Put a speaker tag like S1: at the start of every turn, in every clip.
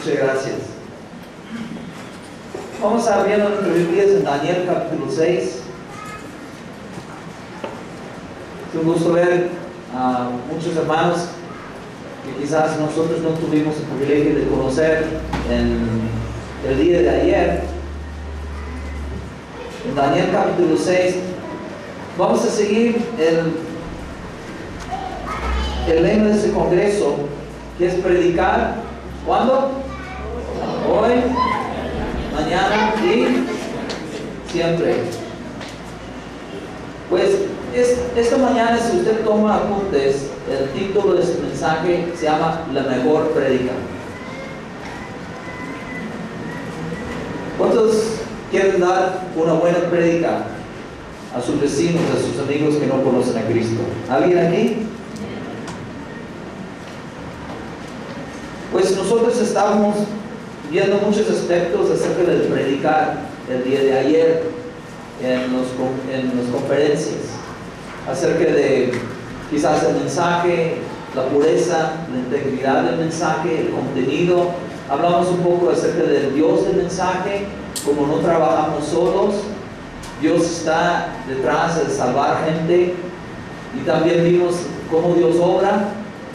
S1: Muchas gracias. Vamos a abrir nuestras Biblias en Daniel capítulo 6. Es un gusto ver a muchos hermanos que quizás nosotros no tuvimos el privilegio de conocer en el día de ayer. En Daniel capítulo 6 vamos a seguir el lema de este congreso, que es predicar. ¿Cuándo? Hoy, mañana y siempre. Pues esta mañana, si usted toma apuntes, el título de este mensaje se llama La mejor prédica. ¿Cuántos quieren dar una buena prédica a sus vecinos, a sus amigos que no conocen a Cristo? ¿Alguien aquí? Pues nosotros estamos viendo muchos aspectos acerca del predicar el día de ayer en las conferencias, acerca de quizás el mensaje, la pureza, la integridad del mensaje, el contenido. Hablamos un poco acerca del Dios del mensaje, como no trabajamos solos, Dios está detrás de salvar gente, y también vimos cómo Dios obra.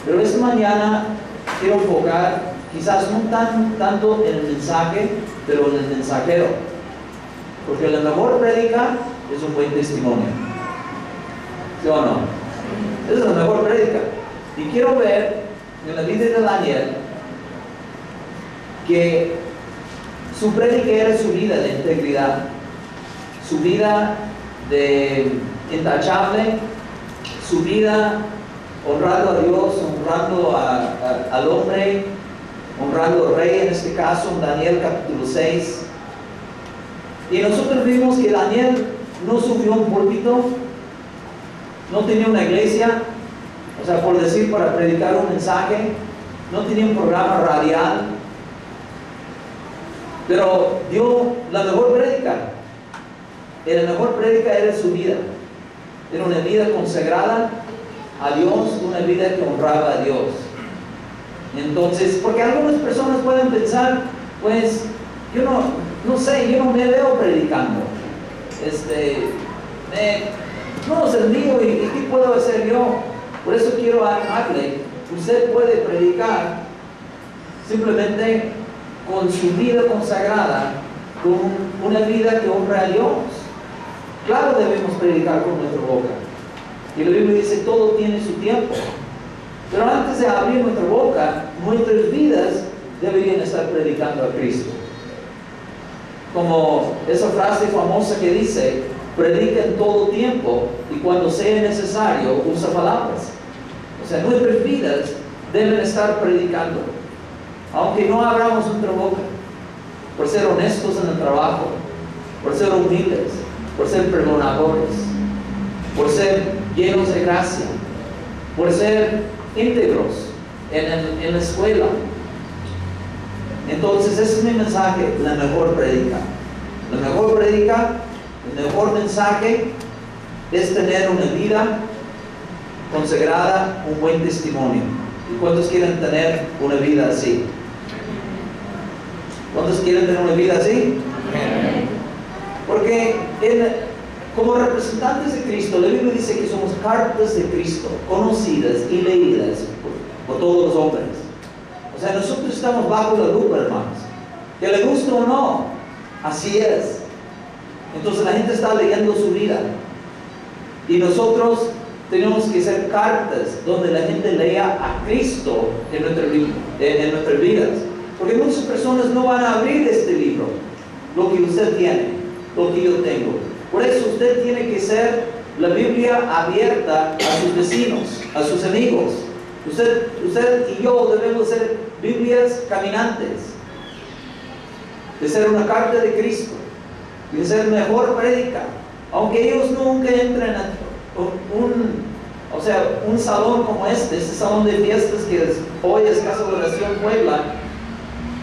S1: Pero esta mañana quiero enfocar quizás no tanto en el mensaje, pero en el mensajero, porque la mejor prédica es un buen testimonio, ¿sí o no? Esa es la mejor prédica. Y quiero ver en la vida de Daniel que su prédica era su vida de integridad, su vida de intachable, su vida honrando a Dios, honrando al hombre, honrando al rey, en este caso en Daniel capítulo 6. Y nosotros vimos que Daniel no subió un púlpito, no tenía una iglesia, o sea, por decir, para predicar un mensaje, no tenía un programa radial, pero dio la mejor prédica. Y la mejor prédica era su vida. Era una vida consagrada a Dios, una vida que honraba a Dios. Entonces, porque algunas personas pueden pensar, pues, yo no sé, yo no me veo predicando. No sé, digo, ¿y qué puedo hacer yo? Por eso quiero animarle. Usted puede predicar simplemente con su vida consagrada, con una vida que honra a Dios. Claro, debemos predicar con nuestra boca. Y la Biblia dice, todo tiene su tiempo. Pero antes de abrir nuestra boca, nuestras vidas deberían estar predicando a Cristo. Como esa frase famosa que dice, predica en todo tiempo y cuando sea necesario, usa palabras. O sea, nuestras vidas deben estar predicando. Aunque no abramos nuestra boca, por ser honestos en el trabajo, por ser humildes, por ser perdonadores, por ser llenos de gracia, por ser íntegros en la escuela. Entonces ese es mi mensaje, la mejor prédica. La mejor prédica, el mejor mensaje es tener una vida consagrada, un buen testimonio. ¿Y cuántos quieren tener una vida así? ¿Cuántos quieren tener una vida así? Porque como representantes de Cristo, la Biblia dice que somos cartas de Cristo, conocidas y leídas por todos los hombres. O sea, nosotros estamos bajo la lupa, hermanos. Que le guste o no, así es. Entonces la gente está leyendo su vida. Y nosotros tenemos que ser cartas donde la gente lea a Cristo en nuestras vidas. Porque muchas personas no van a abrir este libro, lo que usted tiene, lo que yo tengo. Por eso usted tiene que ser la Biblia abierta a sus vecinos, a sus amigos. Usted y yo debemos ser Biblias caminantes, de ser una carta de Cristo, de ser mejor prédica. Aunque ellos nunca entren a un salón como este salón de fiestas que hoy es Casa de Oración Puebla,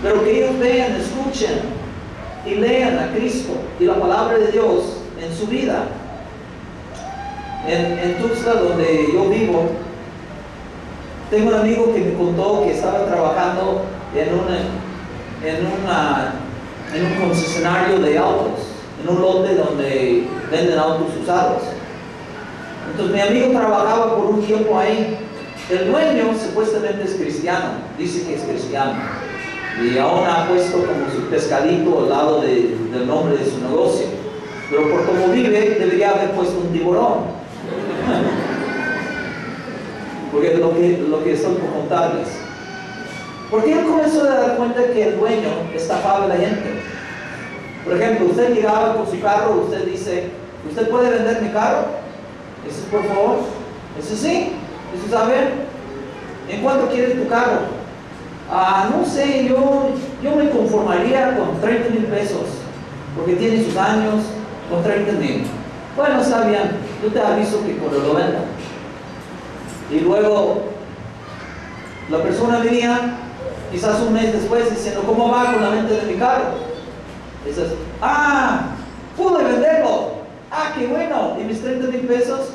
S1: pero que ellos vean, escuchen y lean a Cristo y la palabra de Dios en su vida. En Tuxtla, donde yo vivo, tengo un amigo que me contó que estaba trabajando en un concesionario de autos, en un lote donde venden autos usados. Entonces mi amigo trabajaba por un tiempo ahí. El dueño supuestamente es cristiano, dice que es cristiano, y aún ha puesto como su pescadito al lado del nombre de su negocio, pero por cómo vive debería haber puesto un tiburón. Porque es lo que estoy por contarles. Porque él comenzó a dar cuenta que el dueño estafaba a la gente. Por ejemplo, usted llegaba con su carro, usted dice, ¿usted puede vender mi carro? Eso es, por favor. Eso sí, eso es, a ver, ¿en cuánto quieres tu carro? No sé, yo me conformaría con 30,000 pesos, porque tiene sus años, con 30,000. Bueno, está bien, yo te aviso que cuando lo venda. Y luego, la persona venía, quizás un mes después, diciendo, ¿cómo va con la venta de mi carro? Dices, pude venderlo. Qué bueno. ¿Y mis 30,000 pesos?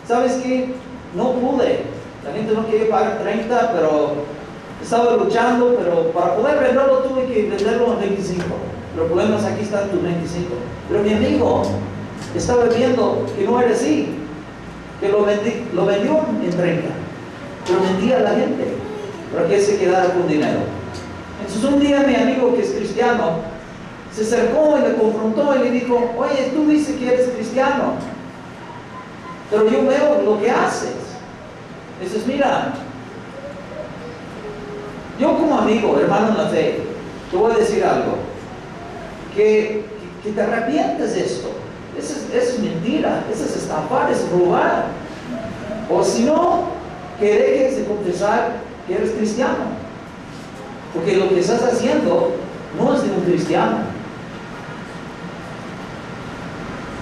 S1: ¿Sabes qué? No pude. La gente no quiere pagar 30, pero estaba luchando, pero para poder venderlo tuve que venderlo en 25. Pero el problema es aquí están tus 25. Pero mi amigo estaba viendo que no era así, que lo vendió en 30, pero vendía a la gente para que se quedara con dinero. Entonces un día mi amigo, que es cristiano, se acercó y le confrontó y le dijo, oye, tú dices que eres cristiano, pero yo veo lo que haces. Dices, mira, yo como amigo, hermano en la fe, te voy a decir algo, que te arrepientes de esto. Eso es mentira, eso es estafar, es robar. O si no, que dejes de confesar que eres cristiano, porque lo que estás haciendo no es de un cristiano.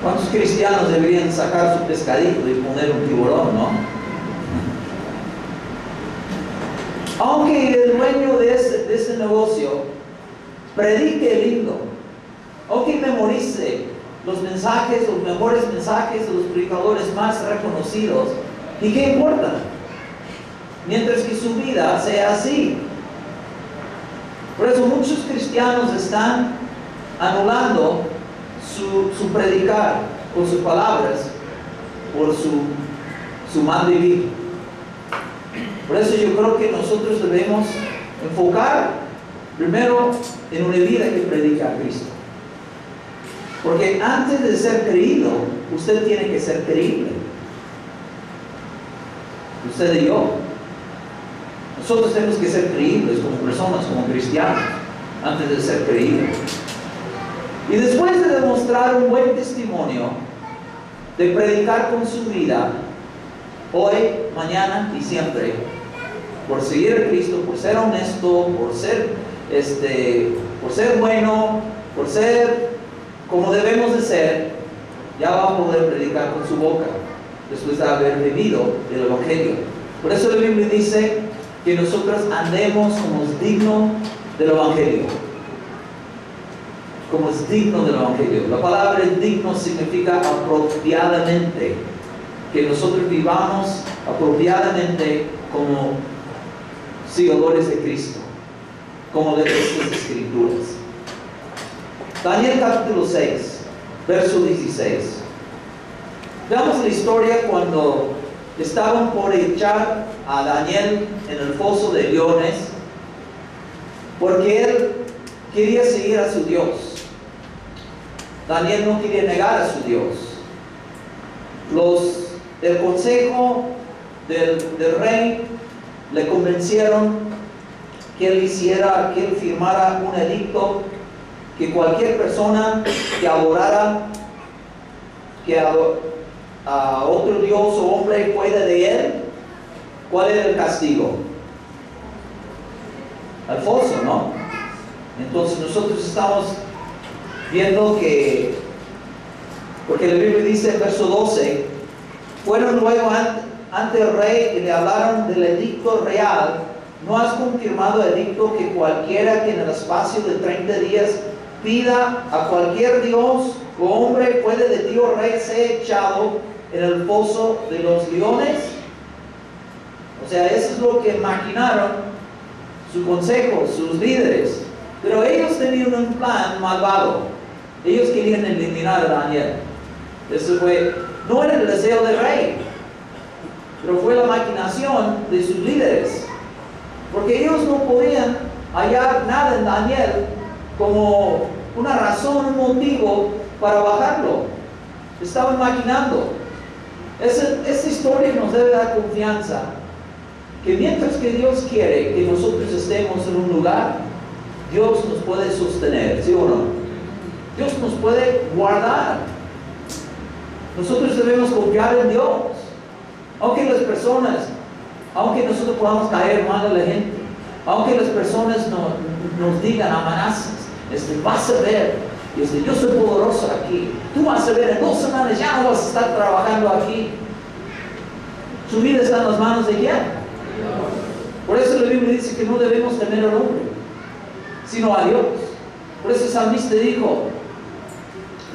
S1: ¿Cuántos cristianos deberían sacar su pescadito y poner un tiburón, no? Aunque el dueño de ese negocio predique lindo, aunque memorice los mensajes, los mejores mensajes de los predicadores más reconocidos, ¿y qué importa? Mientras que su vida sea así. Por eso muchos cristianos están anulando su predicar con sus palabras por su mal vivir. Por eso yo creo que nosotros debemos enfocar primero en una vida que predica a Cristo. Porque antes de ser creído, usted tiene que ser creíble. Usted y yo. Nosotros tenemos que ser creíbles como personas, como cristianos, antes de ser creíbles. Y después de demostrar un buen testimonio, de predicar con su vida, hoy, mañana y siempre, por seguir a Cristo, por ser honesto, por ser bueno, por ser como debemos de ser, ya va a poder predicar con su boca, después de haber vivido el Evangelio. Por eso la Biblia dice que nosotros andemos como es digno del Evangelio. Como es digno del Evangelio. La palabra digno significa apropiadamente. Que nosotros vivamos apropiadamente como seguidores de Cristo, como de estas Escrituras. Daniel capítulo 6, verso 16. Veamos la historia cuando estaban por echar a Daniel en el foso de leones, porque él quería seguir a su Dios. Daniel no quería negar a su Dios. El consejo del rey le convencieron que él firmara un edicto que cualquier persona que adorara a otro Dios o hombre fuera de él, ¿cuál era el castigo? Al foso, ¿no? Entonces nosotros estamos viendo que, porque la Biblia dice en verso 12, fueron luego ante el rey y le hablaron del edicto real. ¿No has confirmado edicto que cualquiera que en el espacio de 30 días pida a cualquier Dios o hombre puede de ti, oh rey, ser echado en el foso de los leones? O sea, eso es lo que maquinaron su consejo, sus líderes. Pero ellos tenían un plan malvado. Ellos querían eliminar a Daniel. Eso no era el deseo del rey, pero fue la maquinación de sus líderes. Porque ellos no podían hallar nada en Daniel como una razón, un motivo para bajarlo. Estaban maquinando. Esta historia nos debe dar confianza que mientras que Dios quiere que nosotros estemos en un lugar, Dios nos puede sostener, ¿sí o no? Dios nos puede guardar. Nosotros debemos confiar en Dios. Aunque nosotros podamos caer mal a la gente, aunque las personas nos digan amenazas, vas a ver, yo soy poderoso aquí, tú vas a ver, en 2 semanas ya no vas a estar trabajando aquí. Su vida está en las manos de quién. Por eso la Biblia dice que no debemos temer al hombre, sino a Dios. Por eso el salmista dijo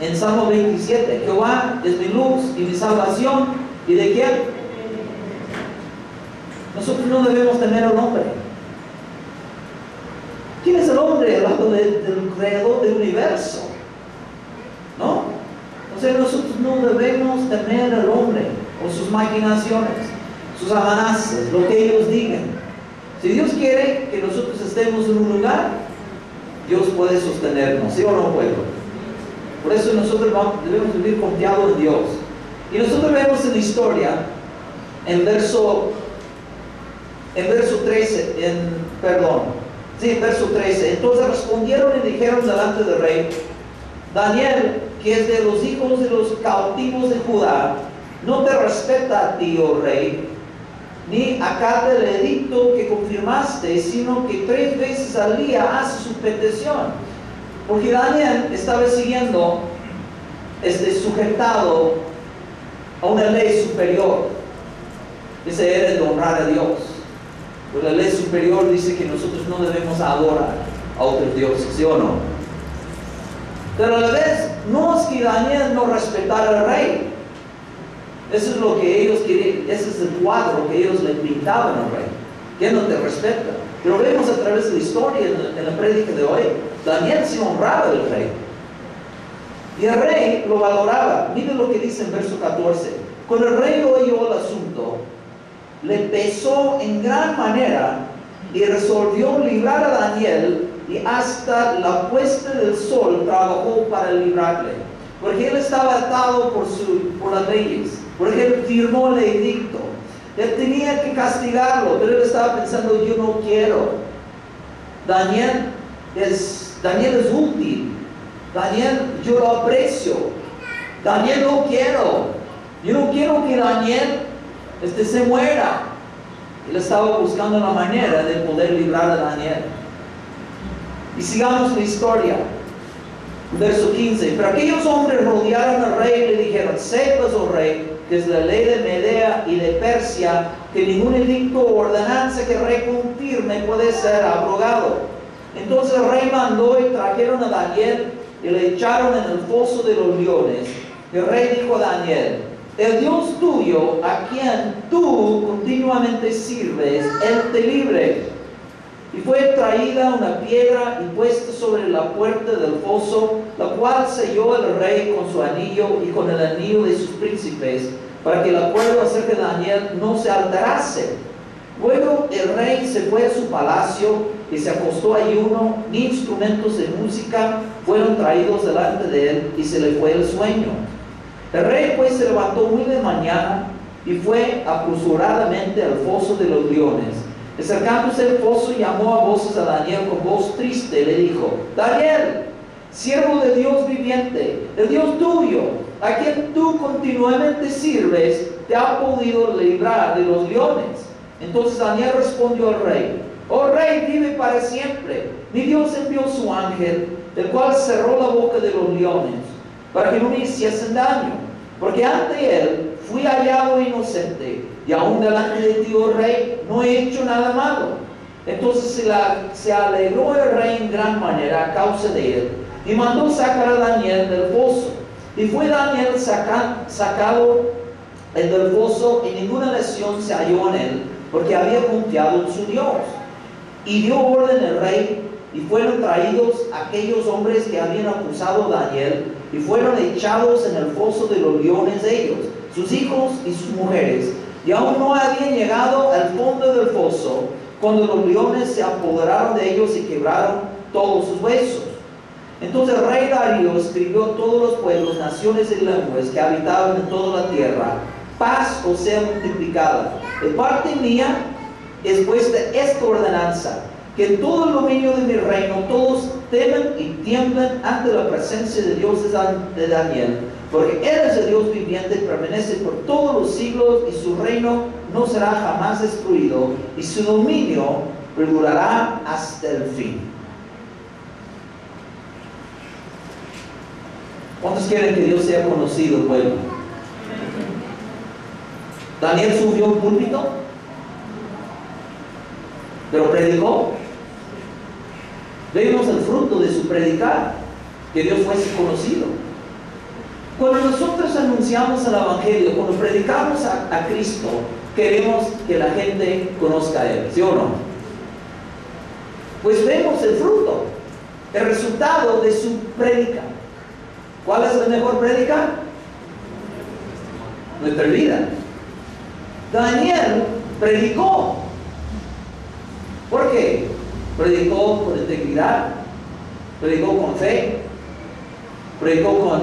S1: en Salmo 27, Jehová es mi luz y mi salvación, ¿y de quién? Nosotros no debemos temer al hombre. ¿Quién es el hombre al lado del creador del universo? ¿No? O sea, nosotros no debemos temer al hombre o sus maquinaciones, sus amenazas, lo que ellos digan. Si Dios quiere que nosotros estemos en un lugar, Dios puede sostenernos, ¿sí o no, pueblo? Por eso nosotros debemos vivir confiados en Dios. Y nosotros vemos en la historia, en verso 13, verso 13. Entonces respondieron y dijeron delante del rey: Daniel, que es de los hijos de los cautivos de Judá, no te respeta a ti, oh rey, ni acata el edicto que confirmaste, sino que 3 veces al día hace su petición. Porque Daniel estaba siguiendo, sujetado a una ley superior. Esa era de honrar a Dios. Pero la ley superior dice que nosotros no debemos adorar a otros dioses, ¿sí o no? Pero a la vez, no es que Daniel no respetara al rey. Eso es lo que ellos querían, ese es el cuadro que ellos le pintaban al rey. Que no te respeta. Pero vemos a través de la historia, en la prédica de hoy, Daniel se honraba del rey. Y el rey lo valoraba. Miren lo que dice en verso 14. Cuando el rey oyó el asunto, le pesó en gran manera y resolvió librar a Daniel, y hasta la puesta del sol trabajó para librarle, porque él estaba atado por las leyes, porque él firmó el edicto. Él tenía que castigarlo, pero él estaba pensando: yo no quiero. Daniel es útil. Daniel, yo lo aprecio. Daniel no quiero. Yo no quiero que Daniel se muera. Él estaba buscando la manera de poder librar a Daniel. Y sigamos la historia. Verso 15. Pero aquellos hombres rodearon al rey y le dijeron: sepas, oh rey, que es la ley de Medea y de Persia, que ningún edicto o ordenanza que el rey confirme puede ser abrogado. Entonces el rey mandó y trajeron a Daniel y le echaron en el foso de los leones. El rey dijo a Daniel: el Dios tuyo, a quien tú continuamente sirves, Él te libre. Y fue traída una piedra y puesta sobre la puerta del foso, la cual selló el rey con su anillo y con el anillo de sus príncipes, para que el acuerdo acerca de Daniel no se alterase. Luego el rey se fue a su palacio y se acostó ayuno, ni instrumentos de música fueron traídos delante de él, y se le fue el sueño. El rey pues se levantó muy de mañana y fue apresuradamente al foso de los leones. Acercándose al foso, llamó a voces a Daniel con voz triste, le dijo: Daniel, siervo de Dios viviente, el Dios tuyo, a quien tú continuamente sirves, te ha podido librar de los leones. Entonces Daniel respondió al rey: oh rey, vive para siempre. Mi Dios envió su ángel, el cual cerró la boca de los leones, para que no me hiciesen daño, porque ante él fui hallado inocente, y aún delante de ti, oh rey, no he hecho nada malo. Entonces se alegró el rey en gran manera a causa de él, y mandó sacar a Daniel del foso. Y fue Daniel sacado del foso, y ninguna lesión se halló en él, porque había confiado en su Dios. Y dio orden el rey y fueron traídos aquellos hombres que habían acusado a Daniel y fueron echados en el foso de los leones de ellos, sus hijos y sus mujeres, y aún no habían llegado al fondo del foso cuando los leones se apoderaron de ellos y quebraron todos sus huesos. Entonces el rey Darío escribió a todos los pueblos, naciones y lenguas que habitaban en toda la tierra: paz os sea multiplicada. De parte mía es puesta esta ordenanza, que en todo el dominio de mi reino todos temen y tiemblen ante la presencia de Dios de Daniel, porque Él es el Dios viviente, permanece por todos los siglos, y su reino no será jamás destruido, y su dominio perdurará hasta el fin. ¿Cuántos quieren que Dios sea conocido, pueblo? Daniel subió a un púlpito, pero predicó. Vemos el fruto de su predicar, que Dios fuese conocido. Cuando nosotros anunciamos el Evangelio, cuando predicamos a Cristo, queremos que la gente conozca a Él, ¿sí o no? Pues vemos el fruto, el resultado de su predica. ¿Cuál es la mejor predica? Nuestra vida. Daniel predicó. ¿Por qué? Predicó con integridad, predicó con fe, predicó con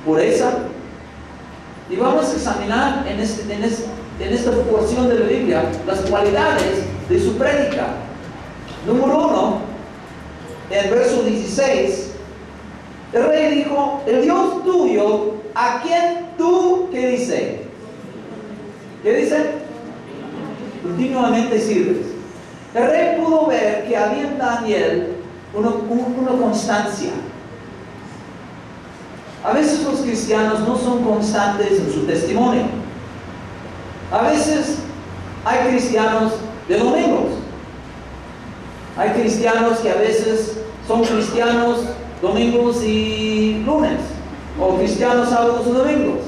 S1: pureza. Y vamos a examinar en esta porción de la Biblia las cualidades de su prédica. Número 1, en el verso 16, el rey dijo: el Dios tuyo, a quien tú, ¿qué dice? ¿Qué dice? Continuamente sirves. El rey pudo ver que había en Daniel una constancia. A veces los cristianos no son constantes en su testimonio. A veces hay cristianos de domingos. Hay cristianos que a veces son cristianos domingos y lunes, o cristianos sábados y domingos.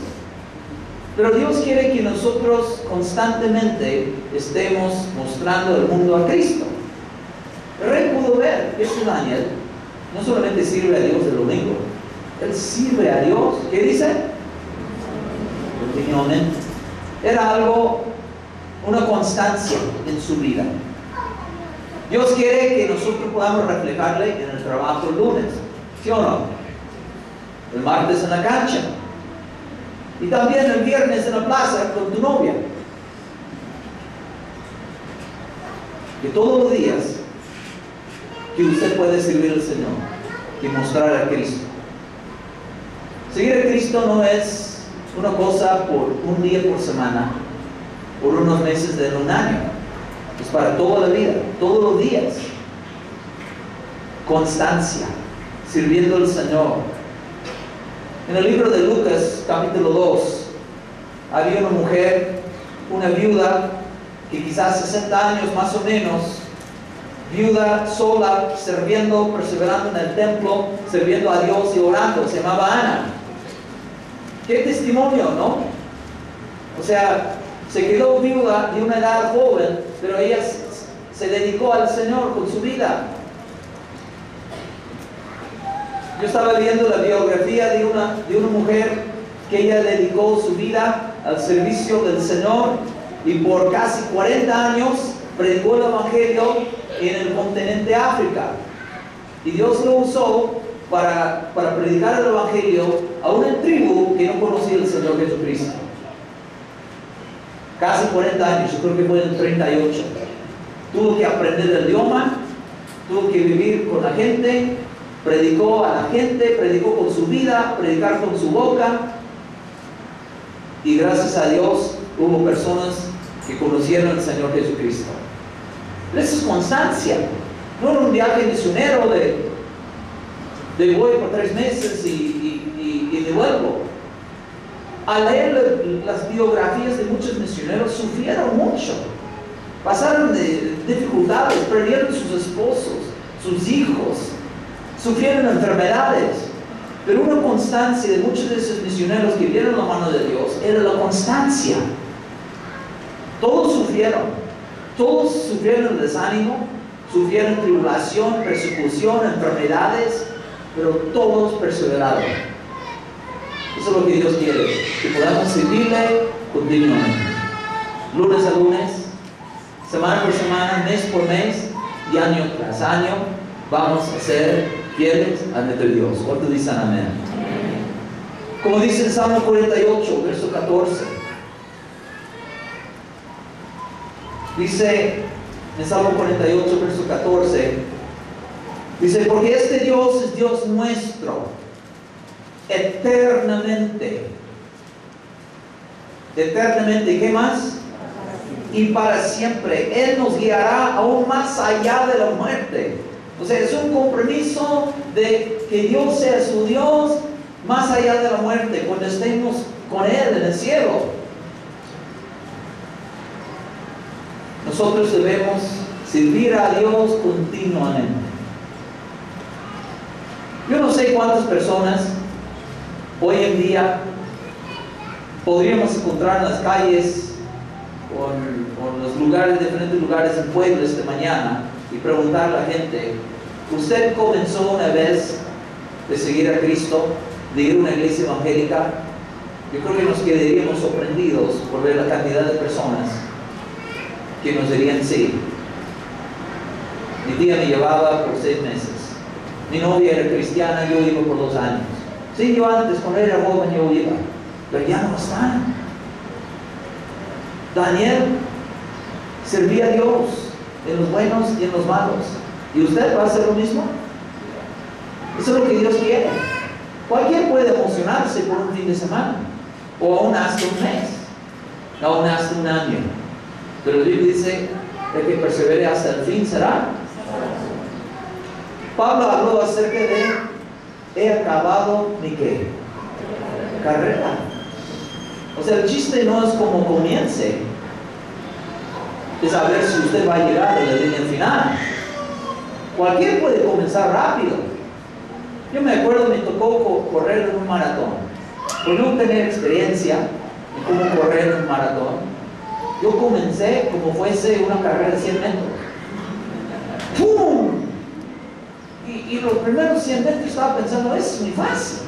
S1: Pero Dios quiere que nosotros constantemente estemos mostrando al mundo a Cristo. El rey pudo ver que este Daniel no solamente sirve a Dios el domingo, él sirve a Dios, ¿qué dice? Continuamente. Era algo, una constancia en su vida. Dios quiere que nosotros podamos reflejarle en el trabajo el lunes, ¿sí o no? El martes en la cancha, y también el viernes en la plaza con tu novia. Que todos los días que usted puede servir al Señor y mostrar a Cristo. Seguir a Cristo no es una cosa por un día por semana, por unos meses de un año. Es para toda la vida, todos los días. Constancia, sirviendo al Señor. En el libro de Lucas, capítulo 2, había una mujer, una viuda, que quizás 60 años más o menos, viuda, sola, sirviendo, perseverando en el templo, sirviendo a Dios y orando. Se llamaba Ana. Qué testimonio, ¿no? O sea, se quedó viuda de una edad joven, pero ella se dedicó al Señor con su vida. Yo estaba leyendo la biografía de una mujer que ella dedicó su vida al servicio del Señor, y por casi 40 años predicó el Evangelio en el continente África. Y Dios lo usó para predicar el Evangelio a una tribu que no conocía al Señor Jesucristo. Casi 40 años, yo creo que fue en el 38. Tuvo que aprender el idioma, tuvo que vivir con la gente, predicó a la gente, predicó con su vida, predicar con su boca. Y gracias a Dios hubo personas que conocieron al Señor Jesucristo. Esa es constancia. No era un viaje misionero de voy por 3 meses y devuelvo. Al leer las biografías de muchos misioneros, sufrieron mucho. Pasaron de dificultades, perdieron sus esposos, sus hijos, sufrieron enfermedades. Pero una constancia de muchos de esos misioneros que vieron la mano de Dios era la constancia. Todos sufrieron el desánimo, sufrieron tribulación, persecución, enfermedades, pero todos perseveraron. Eso es lo que Dios quiere, que podamos servirle continuamente. Lunes a lunes, semana por semana, mes por mes y año tras año, vamos a ser fieles a nuestro Dios. ¿Cuántos dicen amén? Como dice en Salmo 48, verso 14. Dice en Salmo 48, verso 14, dice, porque este Dios es Dios nuestro, eternamente. Eternamente, ¿qué más? Y para siempre. Él nos guiará aún más allá de la muerte. O sea, es un compromiso de que Dios sea su Dios más allá de la muerte, cuando estemos con Él en el cielo. Nosotros debemos servir a Dios continuamente. Yo no sé cuántas personas hoy en día podríamos encontrar en las calles o en los lugares, diferentes lugares en pueblos de mañana, y preguntar a la gente, ¿usted comenzó una vez de seguir a Cristo, de ir a una iglesia evangélica? Yo creo que nos quedaríamos sorprendidos por ver la cantidad de personas que nos dirían sí. Mi tía me llevaba por 6 meses. Mi novia era cristiana, yo iba por 2 años. Sí, yo antes, cuando era joven, yo iba. Pero ya no están. Daniel servía a Dios en los buenos y en los malos. ¿Y usted va a hacer lo mismo? Eso es lo que Dios quiere. Cualquiera puede emocionarse por un fin de semana, o aún hasta un mes, aún hasta un año. Pero la Biblia dice, el que persevere hasta el fin será. Pablo habló acerca de, he acabado mi ¿qué? Carrera. O sea, el chiste no es como comience, es saber si usted va a llegar a la línea final. Cualquiera puede comenzar rápido. Yo me acuerdo, me tocó correr en un maratón. Por no tener experiencia en cómo correr en un maratón, yo comencé como fuese una carrera de 100 metros. ¡Pum! Y los primeros 100 metros estaba pensando, es muy fácil.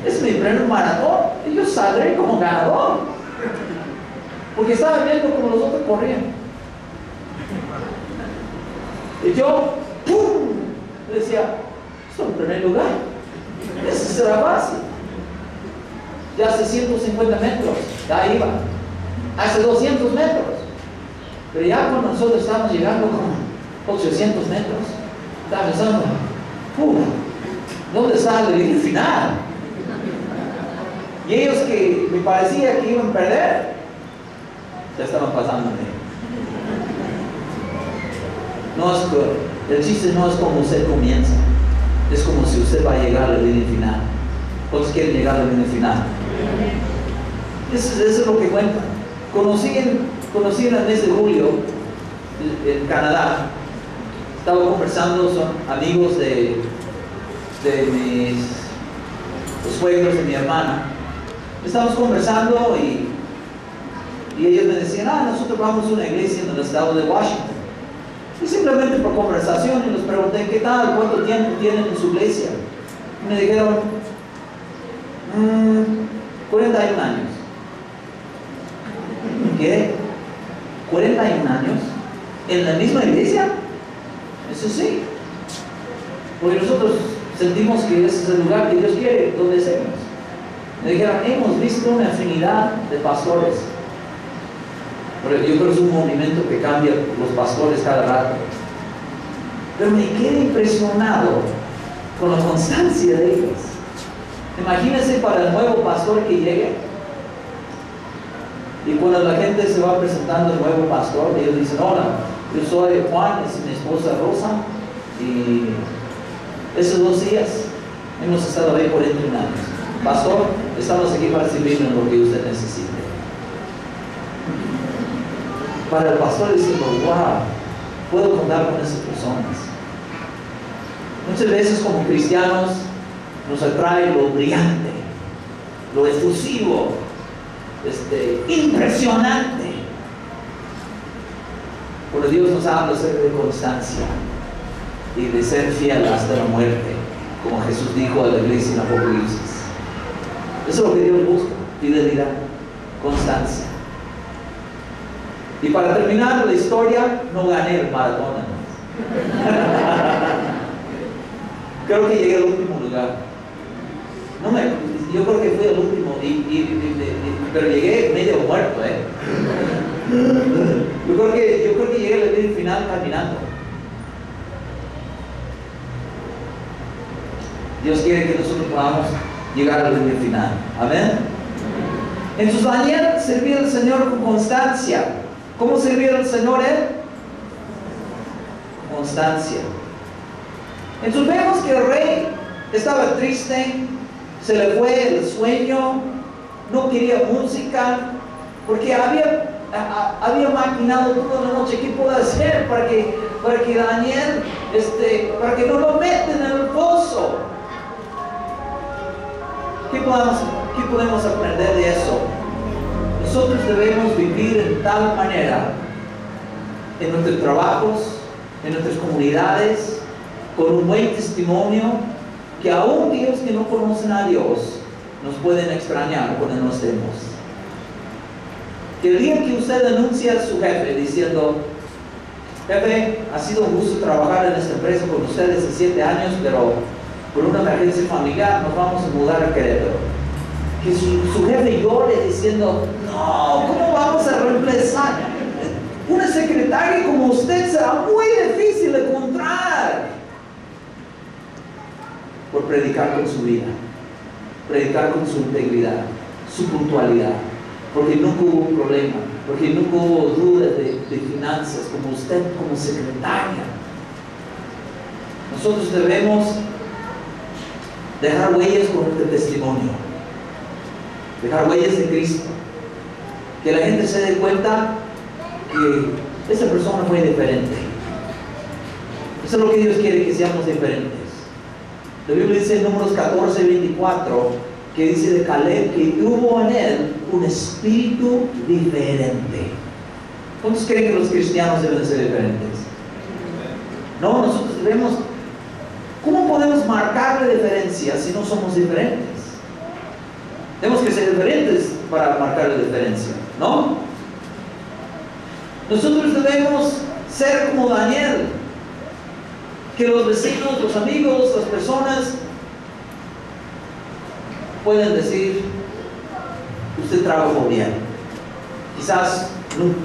S1: Es mi primer maratón y yo saldré como ganador. Porque estaba viendo como los otros corrían. Y yo, ¡pum! Decía, esto es el primer lugar. Ese será fácil. Ya hace 150 metros, ya iba. Hace 200 metros. Pero ya cuando nosotros estábamos llegando como 800 metros, estaba pensando, ¿dónde está la línea final? Y ellos que me parecía que iban a perder, ya estaban pasándome. No es que, el chiste no es como usted comienza, es como si usted va a llegar a la línea final. ¿Cuántos quieren llegar a la línea final? Eso es lo que cuenta. Conocí en el mes de julio en Canadá. Estaba conversando, son amigos de los suegros de mi hermana. Estábamos conversando y ellos me decían, nosotros vamos a una iglesia en el estado de Washington. Y simplemente por conversación, y les pregunté, ¿qué tal? ¿Cuánto tiempo tienen en su iglesia? Y me dijeron, 41 años. ¿Qué? ¿41 años? ¿En la misma iglesia? Eso sí. Porque nosotros sentimos que ese es el lugar que Dios quiere, donde estemos. Me dijeron, hemos visto una afinidad de pastores. Pero yo creo que es un movimiento que cambia los pastores cada rato. Pero me quedé impresionado con la constancia de ellos. Imagínense para el nuevo pastor que llegue. Y cuando la gente se va presentando el nuevo pastor, ellos dicen, hola, yo soy Juan, es mi esposa Rosa, y esos 2 días hemos estado ahí por 21 años. Pastor, estamos aquí para servirle en lo que usted necesite. Para el pastor decirlo, wow, puedo contar con esas personas. Muchas veces como cristianos nos atrae lo brillante, lo efusivo, impresionante. Pero Dios nos habla acerca de constancia. y de ser fiel hasta la muerte, como Jesús dijo a la iglesia en Apocalipsis. Eso es lo que Dios busca: fidelidad, constancia. Y para terminar la historia, no gané el maratón, creo que llegué al último lugar. Yo creo que fui el último, pero llegué medio muerto, Yo creo que llegué a la línea final caminando. Dios quiere que nosotros podamos llegar a la línea final. Amén. Entonces Daniel servía al Señor con constancia. ¿Cómo servía al Señor él? Constancia. Entonces vemos que el rey estaba triste, se le fue el sueño, no quería música, porque había maquinado toda la noche. ¿Qué puedo hacer para que Daniel, para que no lo metan en el pozo? ¿Qué podemos aprender de eso? Nosotros debemos vivir en tal manera, en nuestros trabajos, en nuestras comunidades, con un buen testimonio, que aún aquellos que no conocen a Dios nos pueden extrañar cuando no estemos. Que el día que usted anuncia a su jefe diciendo: jefe, ha sido un gusto trabajar en esta empresa con usted desde 7 años, pero por una emergencia familiar nos vamos a mudar a Querétaro. Que su jefe llore diciendo: no, ¿cómo vamos a reemplazar? Una secretaria como usted será muy difícil de encontrar. Por predicar con su vida, predicar con su integridad, su puntualidad, porque nunca hubo problema, porque nunca hubo dudas de finanzas, como usted como secretaria. Nosotros debemos dejar huellas con nuestro testimonio, dejar huellas de Cristo, que la gente se dé cuenta que esa persona fue diferente. Eso es lo que Dios quiere, que seamos diferentes. La Biblia dice en Números 14:24, que dice de Caleb que hubo en él un espíritu diferente. ¿Cuántos creen que los cristianos deben ser diferentes? No, nosotros debemos. ¿Cómo podemos marcar la diferencia si no somos diferentes? Tenemos que ser diferentes para marcar la diferencia, ¿no? Nosotros debemos ser como Daniel, que los vecinos, los amigos, las personas pueden decir: usted trabajó bien. Quizás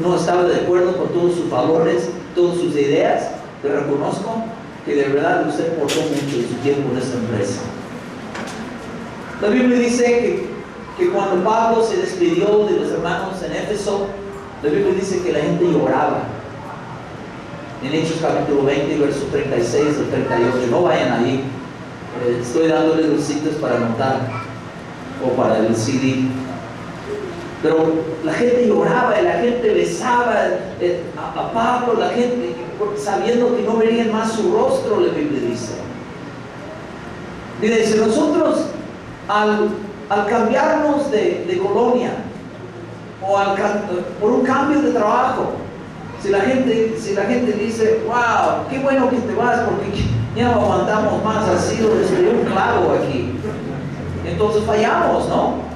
S1: no estaba de acuerdo con todos sus valores, todas sus ideas, pero reconozco que de verdad usted aportó mucho de su tiempo en esta empresa. La Biblia dice que cuando Pablo se despidió de los hermanos en Éfeso, la Biblia dice que la gente lloraba. En Hechos capítulo 20, versos 36 al 38. No vayan ahí. Estoy dándoles los sitios para anotar o para el CD. Pero la gente lloraba y la gente besaba a Pablo, la gente sabiendo que no verían más su rostro, la Biblia dice. Y dice: nosotros al cambiarnos de colonia o por un cambio de trabajo, si la gente dice: wow, qué bueno que te vas porque ya no aguantamos más, ha sido desde un clavo aquí, entonces fallamos, ¿no?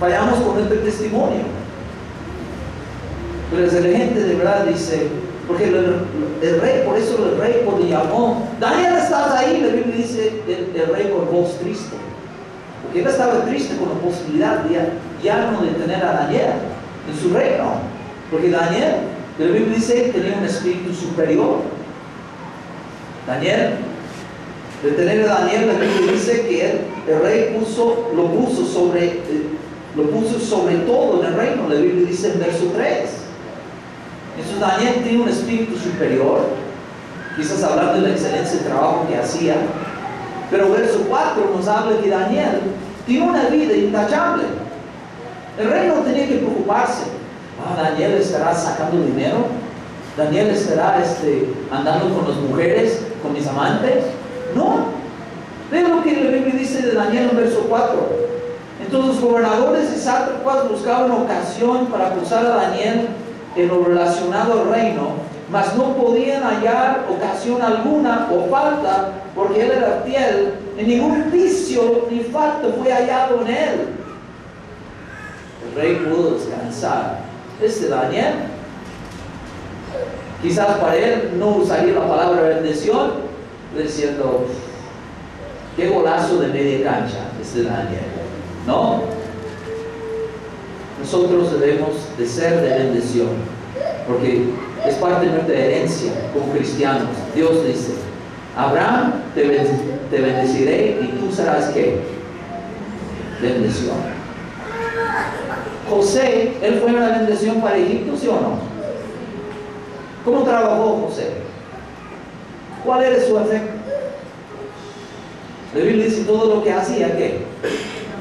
S1: Fallamos con nuestro testimonio. Pero si la gente de verdad dice, porque el rey, por eso el rey cuando llamó: Daniel, ¿estás ahí? La Biblia dice el rey con voz triste, porque él estaba triste con la posibilidad ya no de tener a Daniel en su reino, porque Daniel, la Biblia dice, tenía un espíritu superior. Daniel, de tener a Daniel, la Biblia dice que el rey lo puso sobre todo en el reino. La Biblia dice en verso 3. Entonces Daniel tenía un espíritu superior, quizás hablando de la excelencia del trabajo que hacía, pero verso 4 nos habla que Daniel tiene una vida intachable. El rey no tenía que preocuparse: Daniel estará sacando dinero, Daniel estará andando con las mujeres, con mis amantes. No, vean lo que la Biblia dice de Daniel en verso 4. Entonces los gobernadores y sátrapas buscaban ocasión para acusar a Daniel en lo relacionado al reino, mas no podían hallar ocasión alguna o falta, porque él era fiel, y ningún vicio ni falta fue hallado en él. El rey pudo descansar. Daniel, quizás para él no usaría la palabra bendición, diciendo, qué golazo de media cancha, Daniel, ¿no? Nosotros debemos de ser de bendición, porque es parte de nuestra herencia como cristianos. Dios dice, Abraham, te bendeciré y tú serás ¿qué? Bendición. José, él fue una bendición para Egipto, ¿sí o no? ¿Cómo trabajó José? ¿Cuál era su efecto? La Biblia dice todo lo que hacía, ¿qué?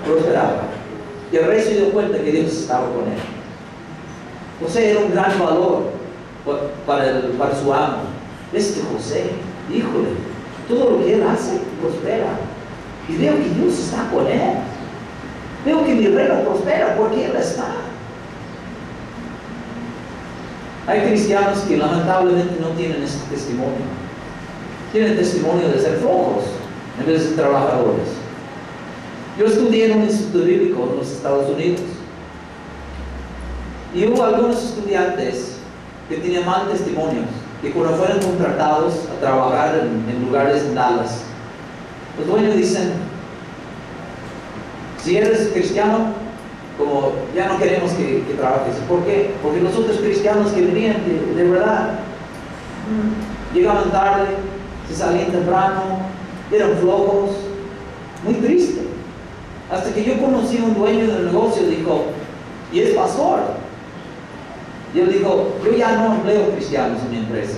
S1: Prosperaba. Y el rey se dio cuenta que Dios estaba con él. José era un gran valor para su amo. José, híjole, todo lo que él hace prospera. Y veo que Dios está con él. Veo que mi reino prospera porque él está. Hay cristianos que lamentablemente no tienen este testimonio. Tienen testimonio de ser flojos en vez de ser trabajadores. Yo estudié en un instituto bíblico en los Estados Unidos. Y hubo algunos estudiantes que tenían mal testimonios, que cuando fueron contratados a trabajar en lugares en Dallas, los dueños dicen, si eres cristiano, como ya no queremos que trabajes. ¿Por qué? Porque los otros cristianos que venían de verdad llegaban tarde, se salían temprano, eran flojos, muy triste. Hasta que yo conocí a un dueño del negocio, dijo, y es pastor. Y él dijo, yo ya no empleo cristianos en mi empresa.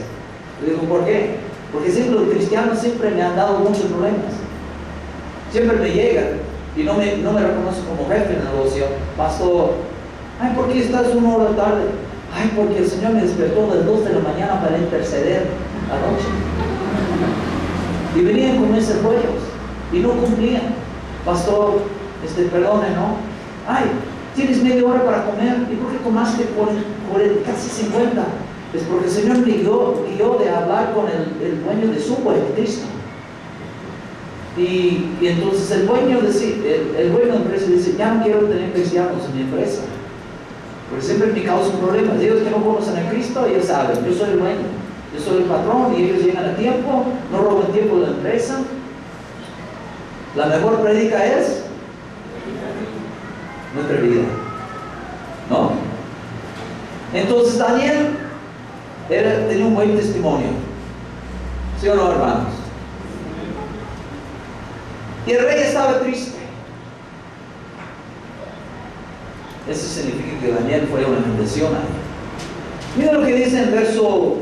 S1: Le digo, ¿por qué? Porque siempre los cristianos siempre me han dado muchos problemas. Siempre me llegan y no me reconocen como jefe del negocio. Pastor, ay, ¿por qué estás 1 hora tarde? Ay, porque el Señor me despertó a las 2 de la mañana para interceder anoche. Y venían con esos rollos y no cumplían. Pastor, perdone, ¿no? Ay, tienes media hora para comer. ¿Y por qué tomaste por casi 50? Es porque el Señor me guió de hablar con el dueño de Subway, de Cristo. Y entonces el dueño de la empresa dice, ya no quiero tener cristianos en mi empresa, porque siempre me causan problemas. Ellos que no conocen a Cristo, ellos saben, yo soy el dueño, yo soy el patrón, y ellos llegan a tiempo, no roban tiempo de la empresa. La mejor prédica es nuestra vida, ¿no? Entonces Daniel tenía un buen testimonio, ¿sí o no, hermanos? Y el rey estaba triste. Eso significa que Daniel fue una bendición a él. Mira lo que dice en verso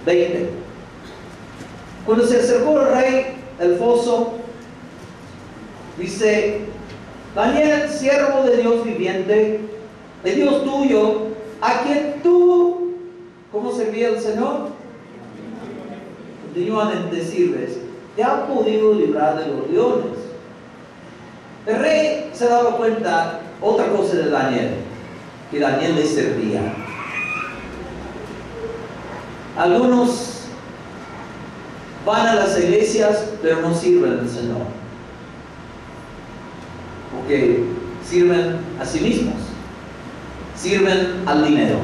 S1: 20. Cuando se acercó el rey al foso, dice, Daniel, siervo de Dios viviente, de Dios tuyo, a quien tú, ¿cómo servía el Señor? Continúan en decirles, te ha podido librar de los leones. El rey se daba cuenta otra cosa de Daniel, que Daniel le servía. Algunos van a las iglesias, pero no sirven al Señor, porque sirven a sí mismos, sirven al dinero,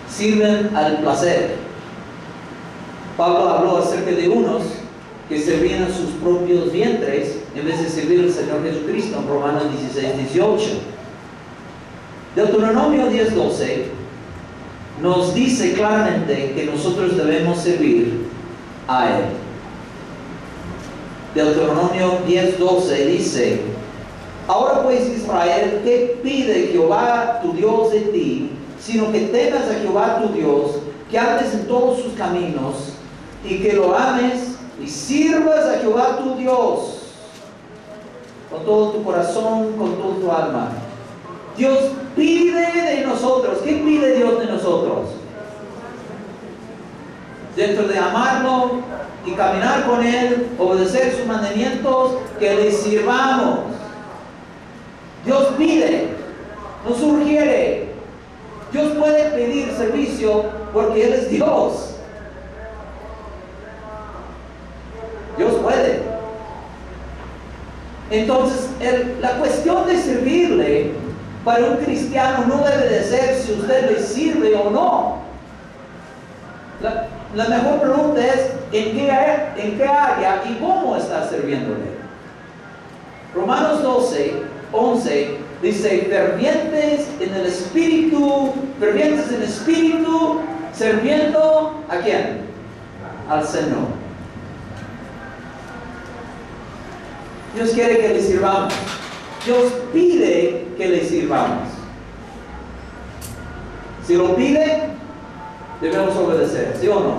S1: sirven al placer. Pablo habló acerca de unos que servían a sus propios vientres en vez de servir al Señor Jesucristo en Romanos 16:18. Deuteronomio 10:12 nos dice claramente que nosotros debemos servir a Él. Deuteronomio 10:12 dice, ahora pues Israel, ¿qué pide Jehová tu Dios de ti? Sino que temas a Jehová tu Dios, que andes en todos sus caminos y que lo ames y sirvas a Jehová tu Dios con todo tu corazón, con toda tu alma. Dios pide de nosotros. ¿Qué pide Dios de nosotros? Dentro de amarlo y caminar con Él, obedecer sus mandamientos, que le sirvamos. Dios pide, no sugiere. Dios puede pedir servicio porque Él es Dios. Entonces, la cuestión de servirle para un cristiano no debe de ser si usted le sirve o no. La mejor pregunta es, ¿en qué área y cómo está sirviéndole? Romanos 12:11 dice, fervientes en espíritu, sirviendo ¿a quién? Al Señor. Dios quiere que le sirvamos. Dios pide que le sirvamos. Si lo pide, debemos obedecer, ¿sí o no?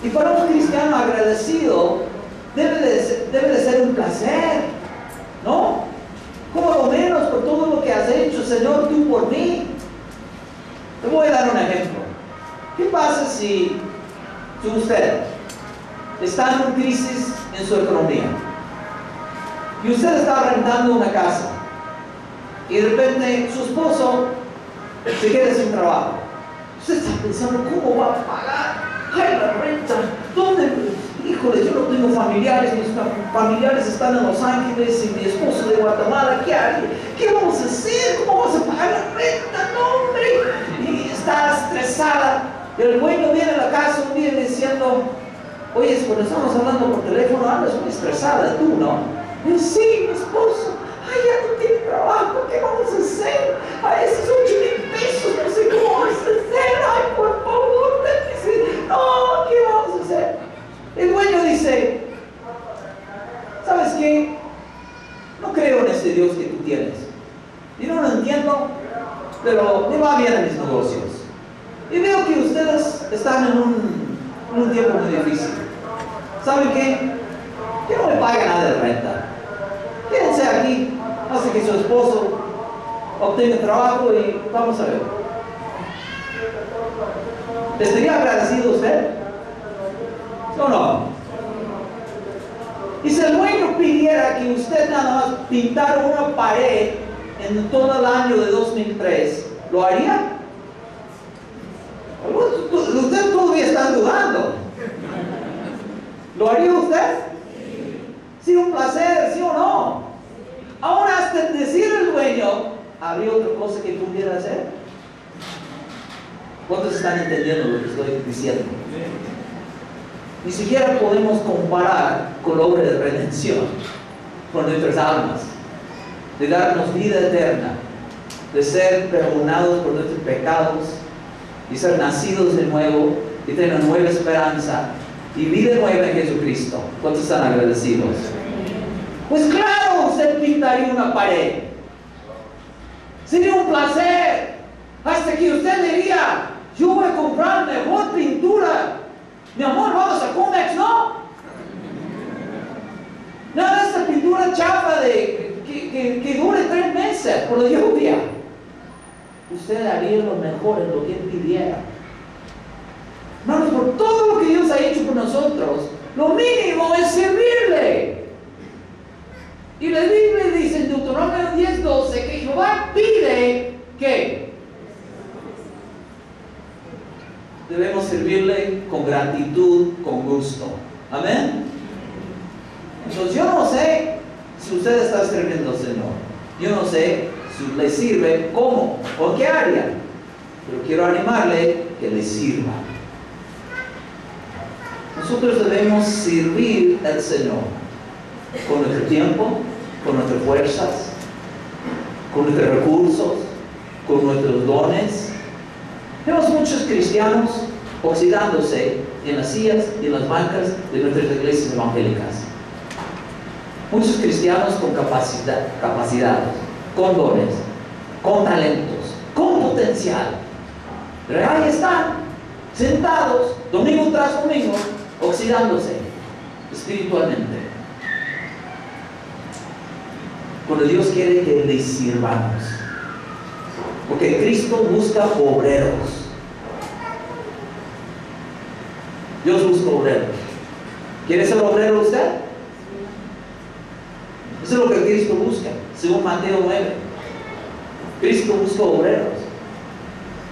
S1: Y para un cristiano agradecido, debe de ser un placer, ¿no? Como lo menos por todo lo que has hecho, Señor, tú por mí. Te voy a dar un ejemplo. ¿Qué pasa si usted está en una crisis en su economía y usted está rentando una casa y de repente su esposo se queda sin trabajo? Usted está pensando, ¿cómo va a pagar? ¡Ay, la renta! ¿Dónde? Híjole, yo no tengo familiares, mis familiares están en Los Ángeles y mi esposo de Guatemala, ¿qué haré? ¿Qué vamos a hacer? ¿Cómo vamos a pagar la renta? ¡No, hombre! Y está estresada. Y el dueño viene a la casa un día diciendo, oye, cuando estamos hablando por teléfono, andas muy estresada, tú, ¿no? Y yo, sí, mi esposo. Ay, ya no tiene trabajo, ¿qué vamos a hacer? Ay, esos 8,000 pesos, no sé cómo vamos a hacer. Ay, por favor, no, ¿qué vamos a hacer? El dueño dice, ¿sabes qué? No creo en ese Dios que tú tienes. Yo no lo entiendo, pero me va bien en mis negocios. Y veo que ustedes están en un tiempo muy difícil. ¿Saben qué? Que no me pague nada de renta. Quédense aquí hasta que su esposo obtenga trabajo y vamos a ver. ¿Estaría agradecido usted? ¿Sí o no? Y si el dueño pidiera que usted nada más pintara una pared en todo el año de 2003, ¿lo haría? Usted todavía está dudando. ¿Lo haría usted? Sí, un placer, ¿sí o no? Ahora hasta decir el dueño, ¿habría otra cosa que pudiera hacer? ¿Cuántos están entendiendo lo que estoy diciendo? Ni siquiera podemos comparar con la obra de redención, con nuestras almas, de darnos vida eterna, de ser perdonados por nuestros pecados y ser nacidos de nuevo y tener una nueva esperanza y vida nueva en Jesucristo. ¿Cuántos están agradecidos? Pues claro, usted pintaría una pared. Sería un placer. Hasta que usted diría, yo voy a comprar mejor pintura. Mi amor, vamos a Comex, ¿no? Nada de esta pintura chafa que dure 3 meses por la lluvia. Usted haría lo mejor en lo que Él pidiera. Hermanos, por todo lo que Dios ha hecho por nosotros, lo mínimo es servirle. Y la Biblia dice en Deuteronomio 10:12 que Jehová pide que debemos servirle con gratitud, con gusto. Amén. Entonces yo no sé si usted está sirviendo al Señor. Yo no sé si le sirve, cómo o qué área. Pero quiero animarle que le sirva. Nosotros debemos servir al Señor con nuestro tiempo, con nuestras fuerzas, con nuestros recursos, con nuestros dones. Vemos muchos cristianos oxidándose en las sillas y en las bancas de nuestras iglesias evangélicas. Muchos cristianos con capacidades, con dones, con talentos, con potencial. Pero ahí están, sentados, domingo tras domingo, oxidándose espiritualmente. Cuando Dios quiere que le sirvamos. Porque Cristo busca obreros. Dios busca obreros. ¿Quiere ser obrero usted? Eso es lo que Cristo busca, según Mateo 9. Cristo busca obreros.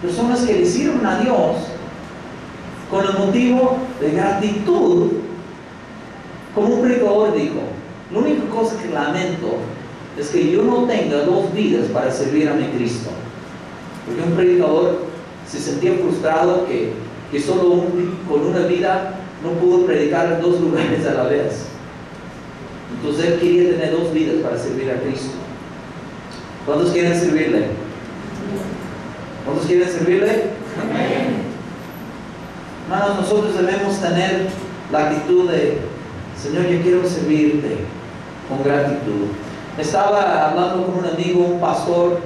S1: Personas que le sirven a Dios con el motivo de gratitud. Como un predicador dijo, La única cosa que lamento es que yo no tenga dos vidas para servir a mi Cristo. Porque un predicador se sentía frustrado que solo con una vida no pudo predicar en dos lugares a la vez. Entonces él quería tener dos vidas para servir a Cristo. ¿Cuántos quieren servirle? ¿Cuántos quieren servirle? Amén. Hermanos, nosotros debemos tener la actitud de: Señor, yo quiero servirte con gratitud. Estaba hablando con un amigo, un pastor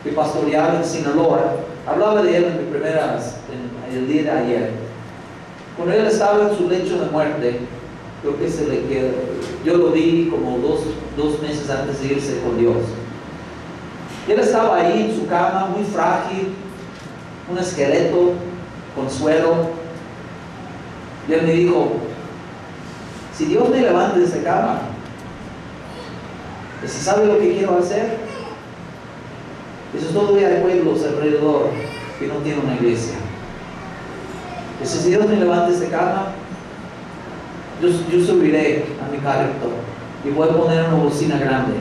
S1: que pastoreaba en Sinaloa. Hablaba de él en el día de ayer. Cuando él estaba en su lecho de muerte, creo que yo lo vi como dos meses antes de irse con Dios. Él estaba ahí en su cama, muy frágil, un esqueleto con suelo. Y él me dijo: si Dios me levanta de esa cama, ¿se sabe lo que quiero hacer? Eso todavía hay pueblos alrededor que no tienen una iglesia. Si Dios me levanta de esa cama, yo subiré a mi carro y voy a poner una bocina grande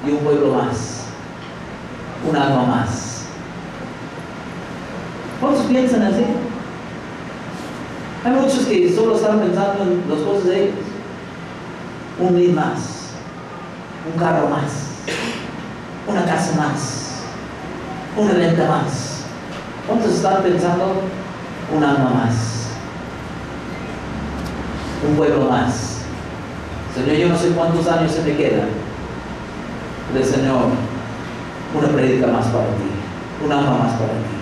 S1: y un pueblo más, un alma más. ¿Cuántos piensan así? Hay muchos que solo están pensando en las cosas de ellos. Un lead más, un carro más, una casa más, una venta más. ¿Cuántos están pensando? Un alma más, un pueblo más. Señor, yo no sé cuántos años se me quedan. Del Señor, una prédica más para ti, un alma más para ti.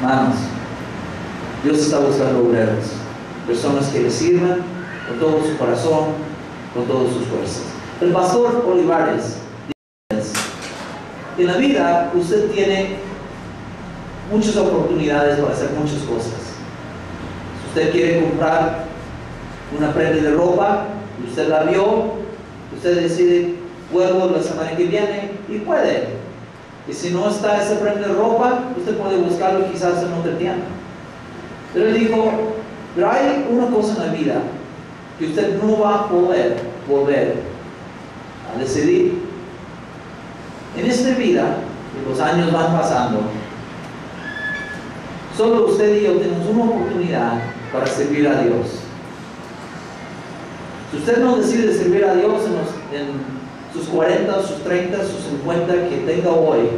S1: Hermanos, Dios está buscando obreros, personas que le sirvan con todo su corazón, con todas sus fuerzas. El pastor Olivares dice: en la vida usted tiene muchas oportunidades para hacer muchas cosas. Si usted quiere comprar una prenda de ropa y usted la vio, usted decide: vuelvo la semana que viene, y puede. Y si no está esa prenda de ropa, usted puede buscarlo quizás en otra tienda. Pero él dijo: pero hay una cosa en la vida que usted no va a poder volver a decidir. En esta vida, y los años van pasando, solo usted y yo tenemos una oportunidad para servir a Dios. Si usted no decide servir a Dios en sus 40, sus 30, sus 50 que tenga hoy,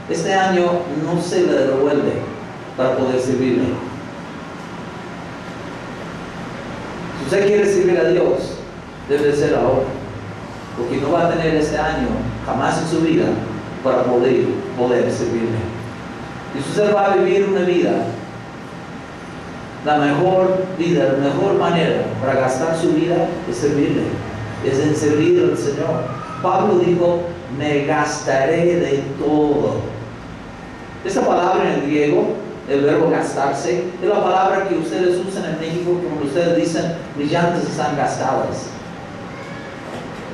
S1: este año no se le devuelve para poder servirle. Si usted quiere servir a Dios, debe ser ahora, porque no va a tener este año jamás en su vida para poder servirle. Y si usted va a vivir una vida, la mejor manera para gastar su vida es servirle, es en servir al Señor. Pablo dijo: me gastaré de todo. Esta palabra en el griego, el verbo gastarse, es la palabra que ustedes usan en México cuando ustedes dicen: mis llantas están gastadas.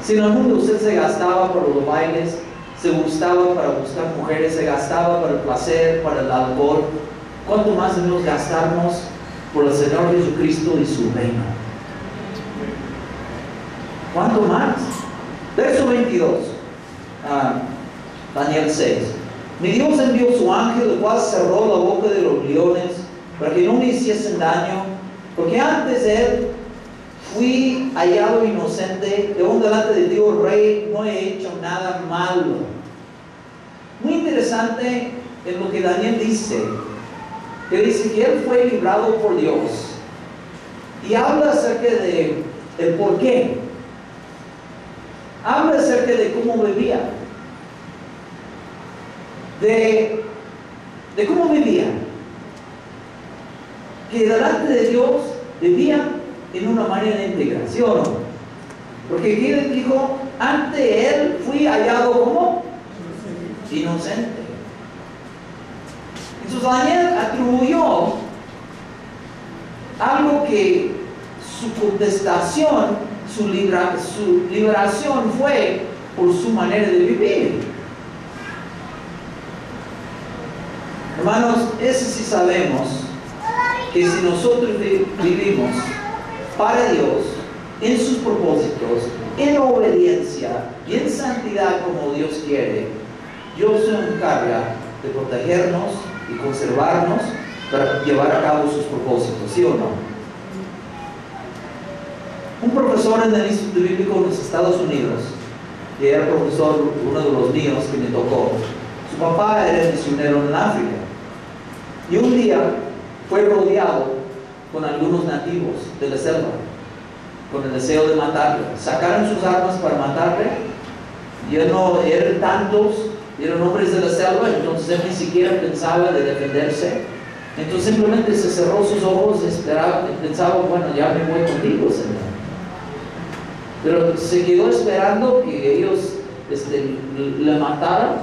S1: Si en el mundo usted se gastaba para los bailes, se gustaba para buscar mujeres, se gastaba para el placer, para el alcohol, ¿cuánto más debemos gastarnos por el Señor Jesucristo y su reino? ¿Cuánto más? Verso 22, Daniel 6. Mi Dios envió su ángel, el cual cerró la boca de los leones para que no me hiciesen daño, porque antes de él fui hallado inocente, de un delante de Dios rey no he hecho nada malo. Muy interesante en lo que Daniel dice, que dice que él fue librado por Dios, y habla acerca de el por qué. Habla acerca de cómo vivía, de cómo vivía, que delante de Dios vivía en una manera de integración, porque aquí él dijo: ante él fui hallado como inocente. Entonces Daniel atribuyó algo que su contestación, su liberación fue por su manera de vivir. Hermanos, eso sí sabemos, que si nosotros vivimos para Dios, en sus propósitos, en obediencia y en santidad como Dios quiere, Dios se encarga de protegernos y conservarnos para llevar a cabo sus propósitos, ¿sí o no? Un profesor en el Instituto Bíblico en los Estados Unidos, que era profesor, uno de los míos que me tocó, su papá era misionero en África, y un día fue rodeado con algunos nativos de la selva, con el deseo de matarle. Sacaron sus armas para matarle, y él no, eran tantos, eran hombres de la selva, entonces él ni siquiera pensaba de defenderse. Entonces simplemente se cerró sus ojos, esperaba, pensaba, bueno, ya me voy contigo, Señor. Pero se quedó esperando que ellos le mataran,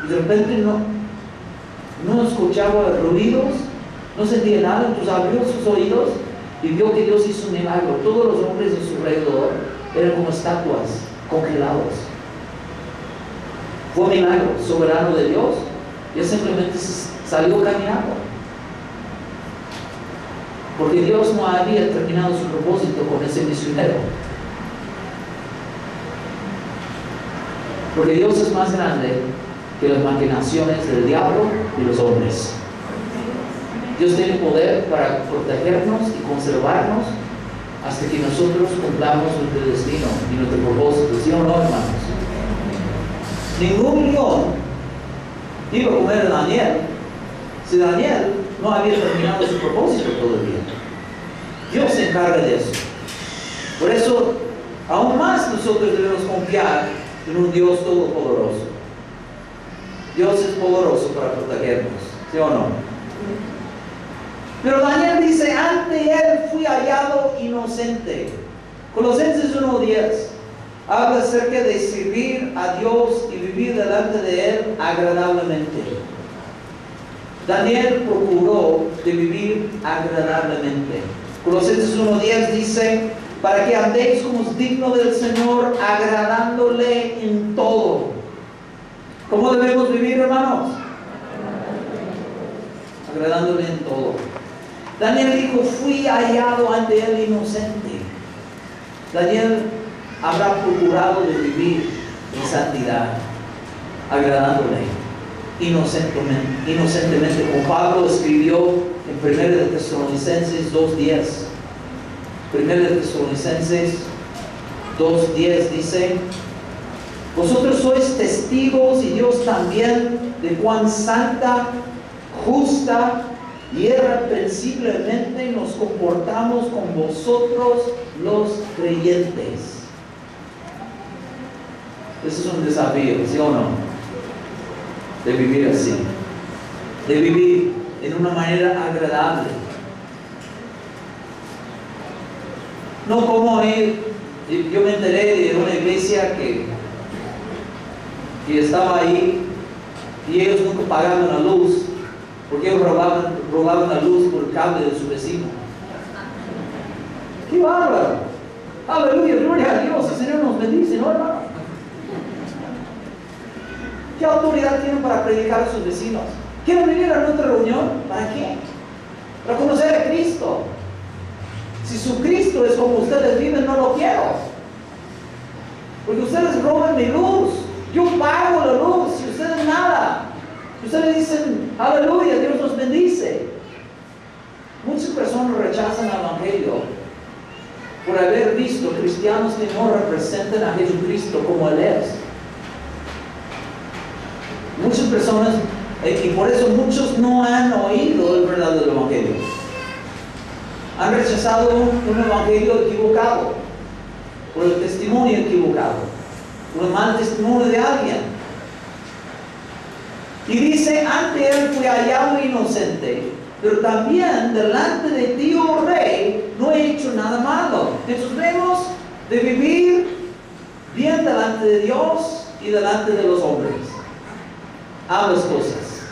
S1: y de repente no escuchaba ruidos, no sentía nada, entonces abrió sus oídos y vio que Dios hizo un milagro. Todos los hombres de su alrededor eran como estatuas congelados. Fue un milagro soberano de Dios. Y él simplemente salió caminando, porque Dios no había terminado su propósito con ese misionero. Porque Dios es más grande que las maquinaciones del diablo y los hombres. Dios tiene poder para protegernos y conservarnos hasta que nosotros cumplamos nuestro destino y nuestro propósito, ¿sí o no, hermanos? Ningún león iba a comer a Daniel si Daniel no había terminado su propósito todavía. Dios se encarga de eso. Por eso, aún más nosotros debemos confiar en un Dios todopoderoso. Dios es poderoso para protegernos, ¿sí o no? Pero Daniel dice, ante él fui hallado inocente. Colosenses 1:10 habla acerca de servir a Dios y vivir delante de él agradablemente. Daniel procuró de vivir agradablemente. Colosenses 1:10 dice, para que andéis como es digno del Señor, agradándole en todo. ¿Cómo debemos vivir, hermanos? Agradándole en todo. Daniel dijo, fui hallado ante él inocente. Daniel habrá procurado de vivir en santidad, agradándole inocentemente, como Pablo escribió en 1 de Tesalonicenses 2:10. 1 de Tesalonicenses 2:10 dice, vosotros sois testigos y Dios también de cuán santa, justa y irreprensiblemente nos comportamos con vosotros los creyentes. Ese es un desafío, ¿sí o no? De vivir así, de vivir en una manera agradable. No como yo me enteré de una iglesia que estaba ahí y ellos nunca pagaban la luz, porque ellos robaban la luz por el cable de su vecino. ¡Qué bárbaro! ¡Aleluya! ¡Gloria a Dios! El Señor nos bendice, ¿no, hermano? ¿Qué autoridad tienen para predicar a sus vecinos? ¿Quieren venir a nuestra reunión? ¿Para qué? Para conocer a Cristo. Si su Cristo es como ustedes viven, no lo quiero. Porque ustedes roban mi luz. Yo pago la luz y ustedes nada. Ustedes dicen, aleluya, Dios nos bendice. Muchas personas rechazan el Evangelio por haber visto cristianos que no representan a Jesucristo como Él es. Muchas personas, y por eso muchos no han oído el verdadero Evangelio. Han rechazado un Evangelio equivocado, por el testimonio equivocado, por el mal testimonio de alguien. Y dice, ante él fui hallado inocente, pero también delante de ti, oh rey, no he hecho nada malo. Entonces vemos de vivir bien delante de Dios y delante de los hombres. Ambas cosas.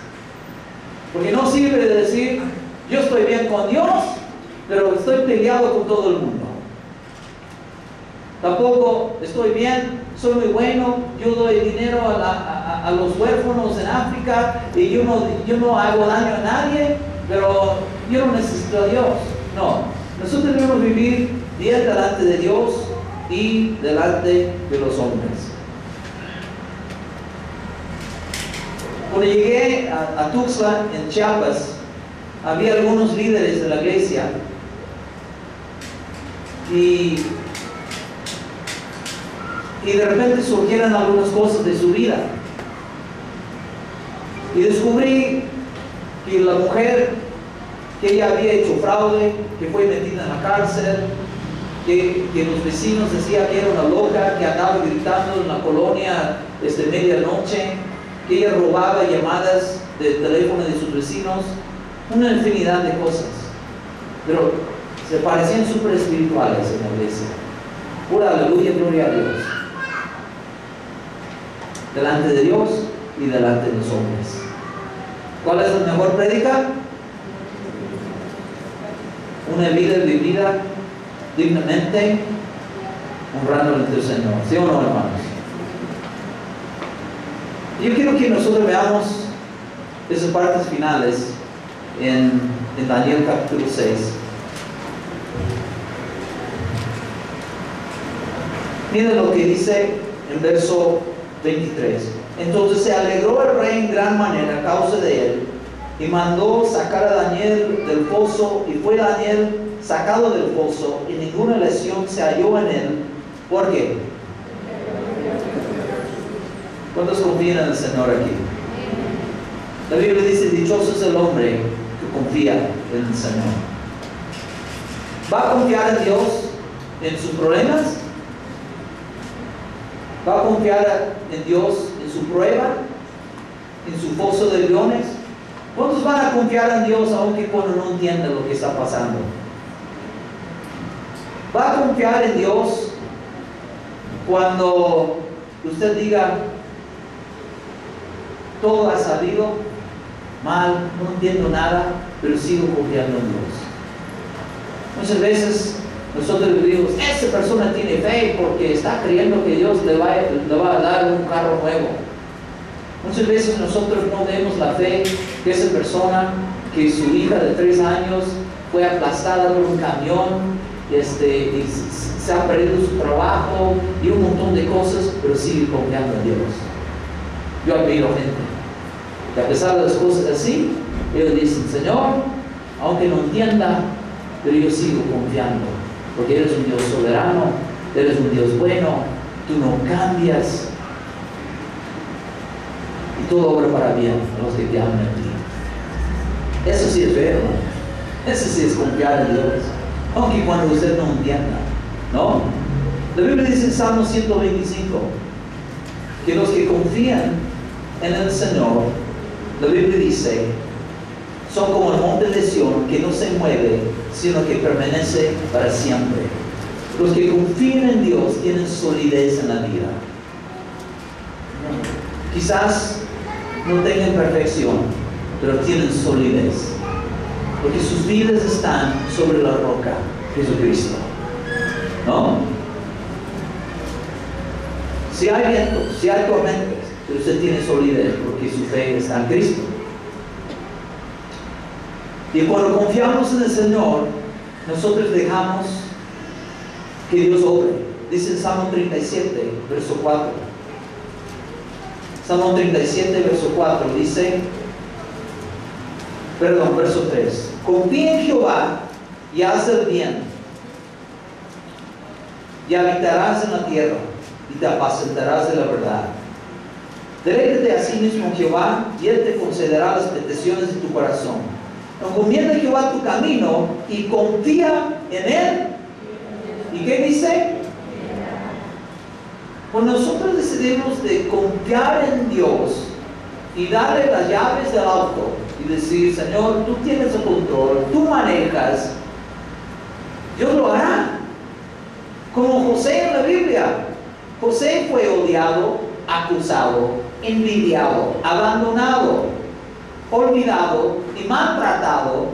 S1: Porque no sirve de decir, yo estoy bien con Dios, pero estoy peleado con todo el mundo. Tampoco estoy bien, soy muy bueno, yo doy dinero a los huérfanos en África y yo no hago daño a nadie, pero yo no necesito a Dios. No, Nosotros debemos vivir bien delante de Dios y delante de los hombres. Cuando llegué a Tuxtla, en Chiapas, había algunos líderes de la iglesia y de repente surgieron algunas cosas de su vida. Y descubrí que la mujer, que ella había hecho fraude, que fue metida en la cárcel, que los vecinos decían que era una loca, que andaba gritando en la colonia desde medianoche, que ella robaba llamadas del teléfono de sus vecinos, una infinidad de cosas. Pero se parecían súper espirituales en la iglesia. Pura aleluya, gloria a Dios. Delante de Dios y delante de los hombres. ¿Cuál es la mejor prédica? Una vida vivida dignamente, honrando al Señor. ¿Sí o no, hermanos? Yo quiero que nosotros veamos esas partes finales en Daniel capítulo 6. Miren lo que dice en verso 23. Entonces se alegró el rey en gran manera a causa de él, y mandó sacar a Daniel del foso, y fue Daniel sacado del foso, y ninguna lesión se halló en él. ¿Por qué? ¿Cuántos confían en el Señor aquí? La Biblia dice, dichoso es el hombre que confía en el Señor. ¿Va a confiar en Dios en sus problemas? ¿Va a confiar en Dios en su prueba? ¿En su foso de leones? ¿Cuántos van a confiar en Dios aunque cuando no entienden lo que está pasando? ¿Va a confiar en Dios cuando usted diga, todo ha salido mal, no entiendo nada, pero sigo confiando en Dios? Muchas veces nosotros decimos, esa persona tiene fe porque está creyendo que Dios le va a dar un carro nuevo. Muchas veces nosotros no vemos la fe de esa persona, que su hija de 3 años fue aplastada por un camión, y se ha perdido su trabajo y un montón de cosas, pero sigue confiando en Dios. Yo admiro gente que a pesar de las cosas así, ellos dicen, Señor, aunque no entienda, pero yo sigo confiando, porque eres un Dios soberano, eres un Dios bueno, tú no cambias, y todo obra para bien a los que te aman a ti. Eso sí es ver, ¿no? Eso sí es confiar en Dios, aunque cuando usted no entienda, ¿no? La Biblia dice en Salmo 125 que los que confían en el Señor, la Biblia dice, son como el monte de Sión, que no se mueve, sino que permanece para siempre. Los que confían en Dios tienen solidez en la vida. Quizás no tengan perfección, pero tienen solidez, porque sus vidas están sobre la roca, Jesucristo, ¿no? Si hay viento, si hay tormentas, pero usted tiene solidez porque su fe está en Cristo. Y cuando confiamos en el Señor, nosotros dejamos que Dios obre. Dice en Salmo 37, verso 4. Salmo 37, verso 4 dice, verso 3. Confía en Jehová y haz el bien, y habitarás en la tierra, y te apacentarás de la verdad. Deleítate a sí mismo en Jehová, y Él te concederá las peticiones de tu corazón. Encomienda a Jehová tu camino y confía en Él. ¿Y qué dice? Cuando nosotros decidimos de confiar en Dios y darle las llaves del auto y decir, Señor, tú tienes el control, tú manejas, Dios lo hará. Como José en la Biblia. José fue odiado, acusado, envidiado, abandonado, olvidado y maltratado,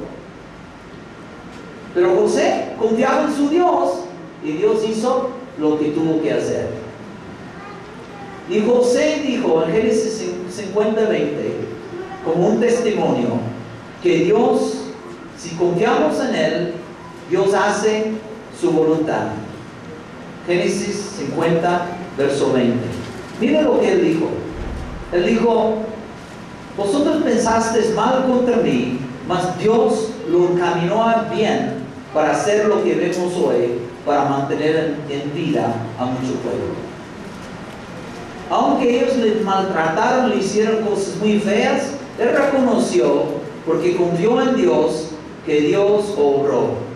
S1: pero José confiaba en su Dios y Dios hizo lo que tuvo que hacer. Y José dijo en Génesis 50:20 como un testimonio que Dios, si confiamos en Él, Dios hace su voluntad. Génesis 50, verso 20. Mira lo que Él dijo. Él dijo: vosotros pensasteis mal contra mí, mas Dios lo encaminó a bien para hacer lo que vemos hoy, para mantener en vida a mucho pueblo. Aunque ellos le maltrataron, le hicieron cosas muy feas, Él reconoció, porque confió en Dios, que Dios obró.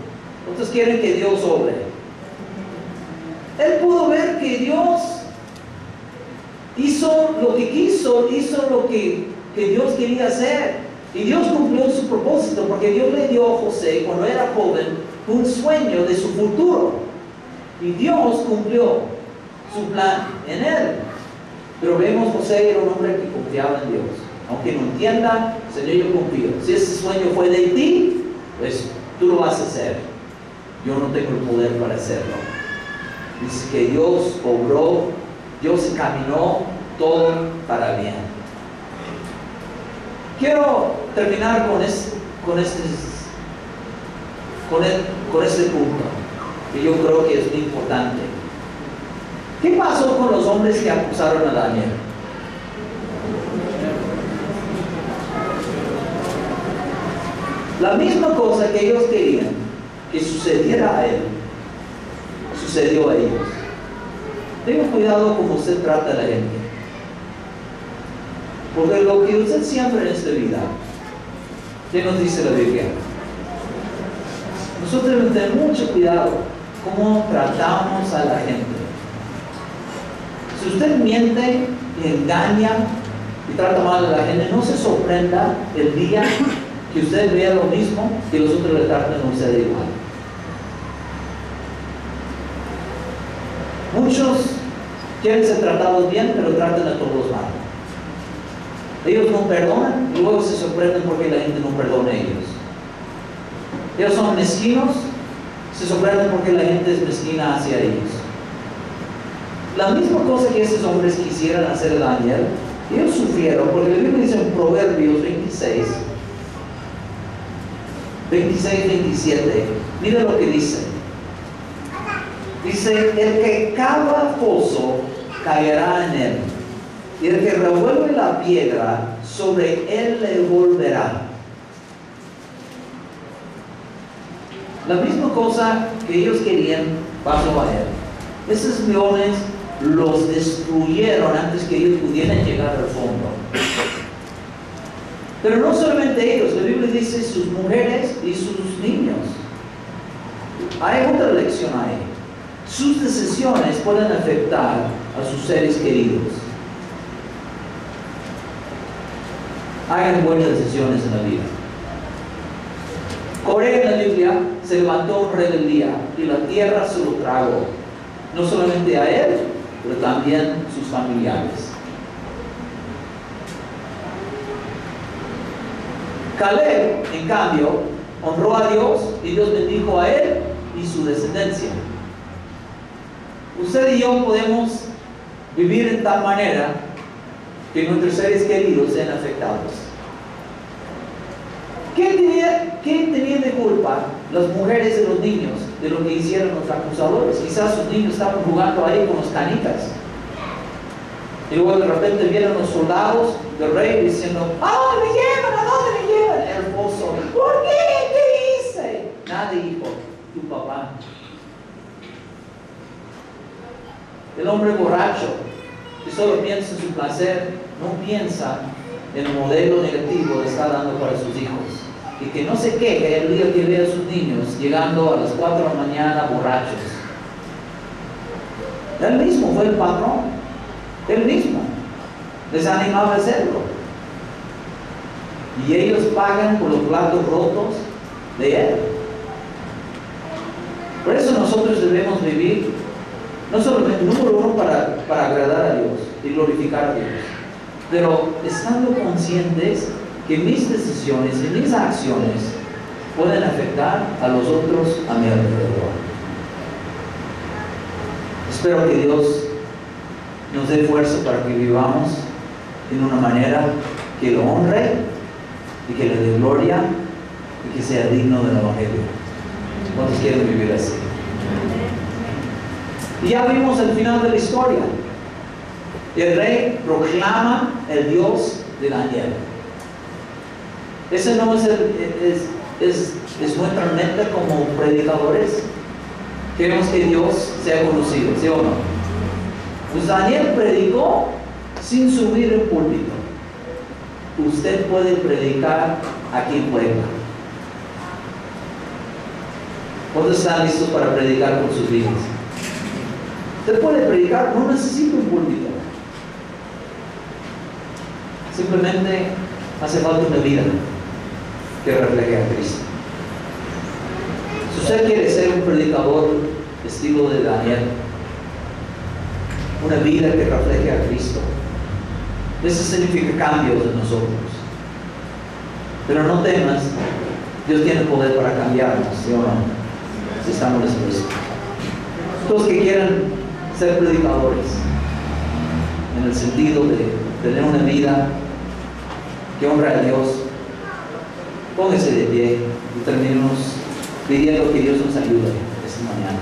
S1: ¿Cuántos quieren que Dios obre? Él pudo ver que Dios hizo lo que quiso, hizo lo que Dios quería hacer. Y Dios cumplió su propósito, porque Dios le dio a José, cuando era joven, un sueño de su futuro. Y Dios cumplió su plan en él. Pero vemos, José era un hombre que confiaba en Dios. Aunque no entienda, Señor, yo confío. Si ese sueño fue de ti, pues tú lo vas a hacer. Yo no tengo el poder para hacerlo. Dice que Dios obró, Dios encaminó todo para bien. Quiero terminar con este punto, que yo creo que es muy importante. ¿Qué pasó con los hombres que acusaron a Daniel? La misma cosa que ellos querían que sucediera a él, sucedió a ellos. Tenga cuidado como usted trata a la gente, porque lo que usted siembra en esta vida, ¿qué nos dice la Biblia? Nosotros debemos tener mucho cuidado cómo tratamos a la gente. Si usted miente y engaña y trata mal a la gente, no se sorprenda el día que usted vea lo mismo que los otros le tratan a usted igual. Muchos quieren ser tratados bien, pero tratan a todos mal. Ellos no perdonan y luego se sorprenden porque la gente no perdona a ellos. Ellos son mezquinos, se sorprenden porque la gente es mezquina hacia ellos. La misma cosa que esos hombres quisieran hacer a Daniel, ellos sufrieron, porque la Biblia dice en Proverbios 26, 27, mira lo que dice. Dice: el que cava foso caerá en él, y el que revuelve la piedra sobre él le volverá. La misma cosa que ellos querían pasó a él. Esos leones los destruyeron antes que ellos pudieran llegar al fondo. Pero no solamente ellos, la Biblia dice sus mujeres y sus niños. Hay otra lección ahí. Sus decisiones pueden afectar a sus seres queridos. Hagan buenas decisiones en la vida. Coré en la Biblia se levantó en rebeldía y la tierra se lo tragó. No solamente a él, pero también sus familiares. Caleb, en cambio, honró a Dios y Dios bendijo a él y su descendencia. Usted y yo podemos vivir en tal manera que nuestros seres queridos sean afectados. ¿Qué tenían de culpa las mujeres y los niños de lo que hicieron los acusadores? Quizás sus niños estaban jugando ahí con los canicas. Y luego de repente vieron los soldados del rey diciendo: ¿a dónde me llevan? ¿A dónde me llevan? El esposo: ¿por qué? ¿Qué hice? Nada, hijo, tu papá. El hombre borracho que solo piensa en su placer, no piensa en el modelo negativo que está dando para sus hijos. Y que no se queje el día que ve a sus niños llegando a las 4 de la mañana borrachos. Él mismo fue el patrón. Él mismo les animaba a hacerlo. Y ellos pagan por los platos rotos de él. Por eso nosotros debemos vivir, no solamente, número uno, para agradar a Dios y glorificar a Dios, pero estando conscientes que mis decisiones y mis acciones pueden afectar a los otros a mi alrededor. Espero que Dios nos dé fuerza para que vivamos en una manera que lo honre y que le dé gloria y que sea digno del Evangelio. ¿Cuántos quieren vivir así? Y ya vimos el final de la historia. El rey proclama el Dios de Daniel. Ese no es nuestra meta como predicadores. Queremos que Dios sea conocido, ¿sí o no? Pues Daniel predicó sin subir el púlpito. Usted puede predicar aquí en Puebla. ¿Cuántos están listos para predicar con sus vidas? Usted puede predicar, no necesita un púlpito. Simplemente hace falta una vida que refleje a Cristo. Si usted quiere ser un predicador estilo de Daniel, una vida que refleje a Cristo, eso significa cambios en nosotros. Pero no temas, Dios tiene poder para cambiarnos, ¿sí o no? Si estamos dispuestos. Todos que quieran ser predicadores, en el sentido de tener una vida que honra a Dios, póngase de pie y terminemos pidiendo que Dios nos ayude esta mañana.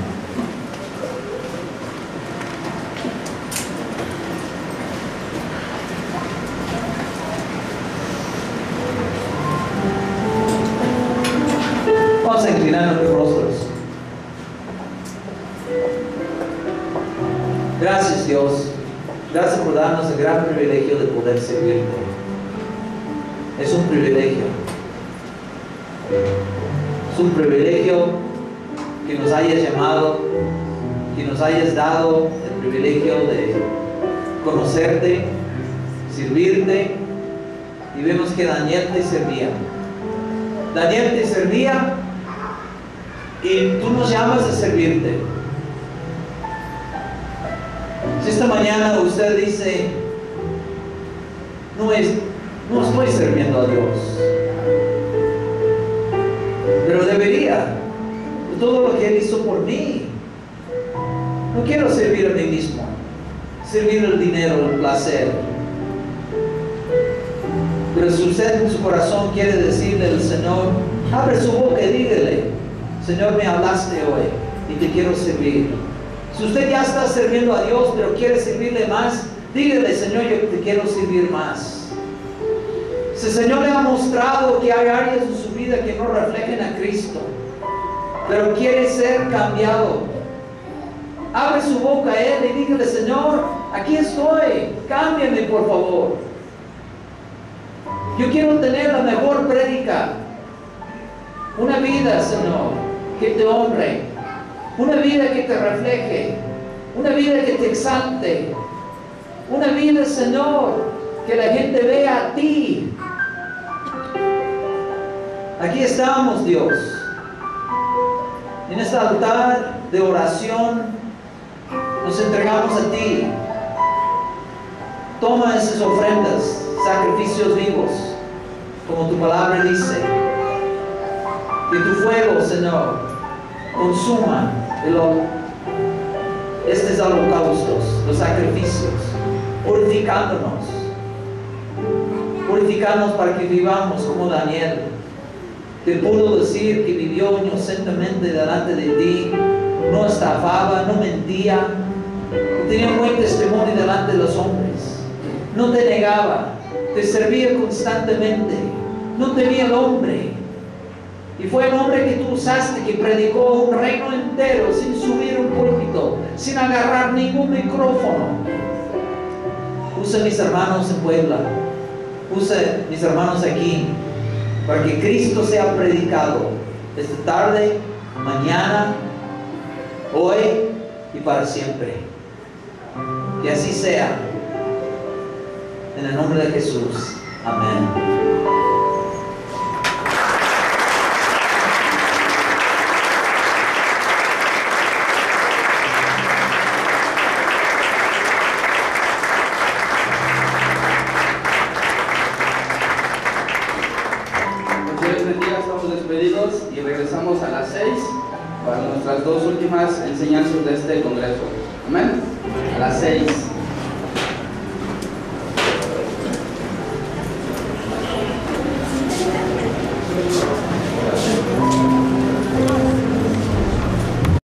S1: Vamos a inclinar nuestros rostros. Gracias, Dios. Gracias por darnos el gran privilegio de poder servirte. Es un privilegio. Es un privilegio que nos hayas llamado, que nos hayas dado el privilegio de conocerte, servirte. Y vemos que Daniel te servía. Daniel te servía y tú nos llamas a servirte. Si esta mañana usted dice, no estoy sirviendo a Dios, pero debería, por todo lo que Él hizo por mí. No quiero servir a mí mismo, servir el dinero, el placer. Pero si usted en su corazón quiere decirle al Señor, abre su boca y dígale, Señor, me hablaste hoy y te quiero servir. Si usted ya está sirviendo a Dios, pero quiere servirle más, dígale, Señor, yo te quiero servir más. Si el Señor le ha mostrado que hay áreas en su vida que no reflejen a Cristo, pero quiere ser cambiado, abre su boca a Él y dígale, Señor, aquí estoy, cámbiame por favor. Yo quiero tener la mejor prédica, una vida, Señor, que te honre, una vida que te refleje, una vida que te exalte, una vida, Señor, que la gente vea a ti. Aquí estamos, Dios, en este altar de oración, nos entregamos a ti. Toma esas ofrendas, sacrificios vivos, como tu palabra dice, que tu fuego, Señor, consuma estos holocaustos, los sacrificios, purificándonos para que vivamos como Daniel, que pudo decir que vivió inocentemente delante de ti, no estafaba, no mentía, tenía un buen testimonio delante de los hombres, no te negaba, te servía constantemente, no temía al hombre. Y fue el hombre que tú usaste, que predicó un reino entero sin subir un púlpito, sin agarrar ningún micrófono. Usa mis hermanos en Puebla, usa mis hermanos aquí, para que Cristo sea predicado esta tarde, mañana, hoy y para siempre. Que así sea. En el nombre de Jesús. Amén.
S2: Y regresamos a las 6 para nuestras dos últimas enseñanzas de este congreso. Amén. A las 6.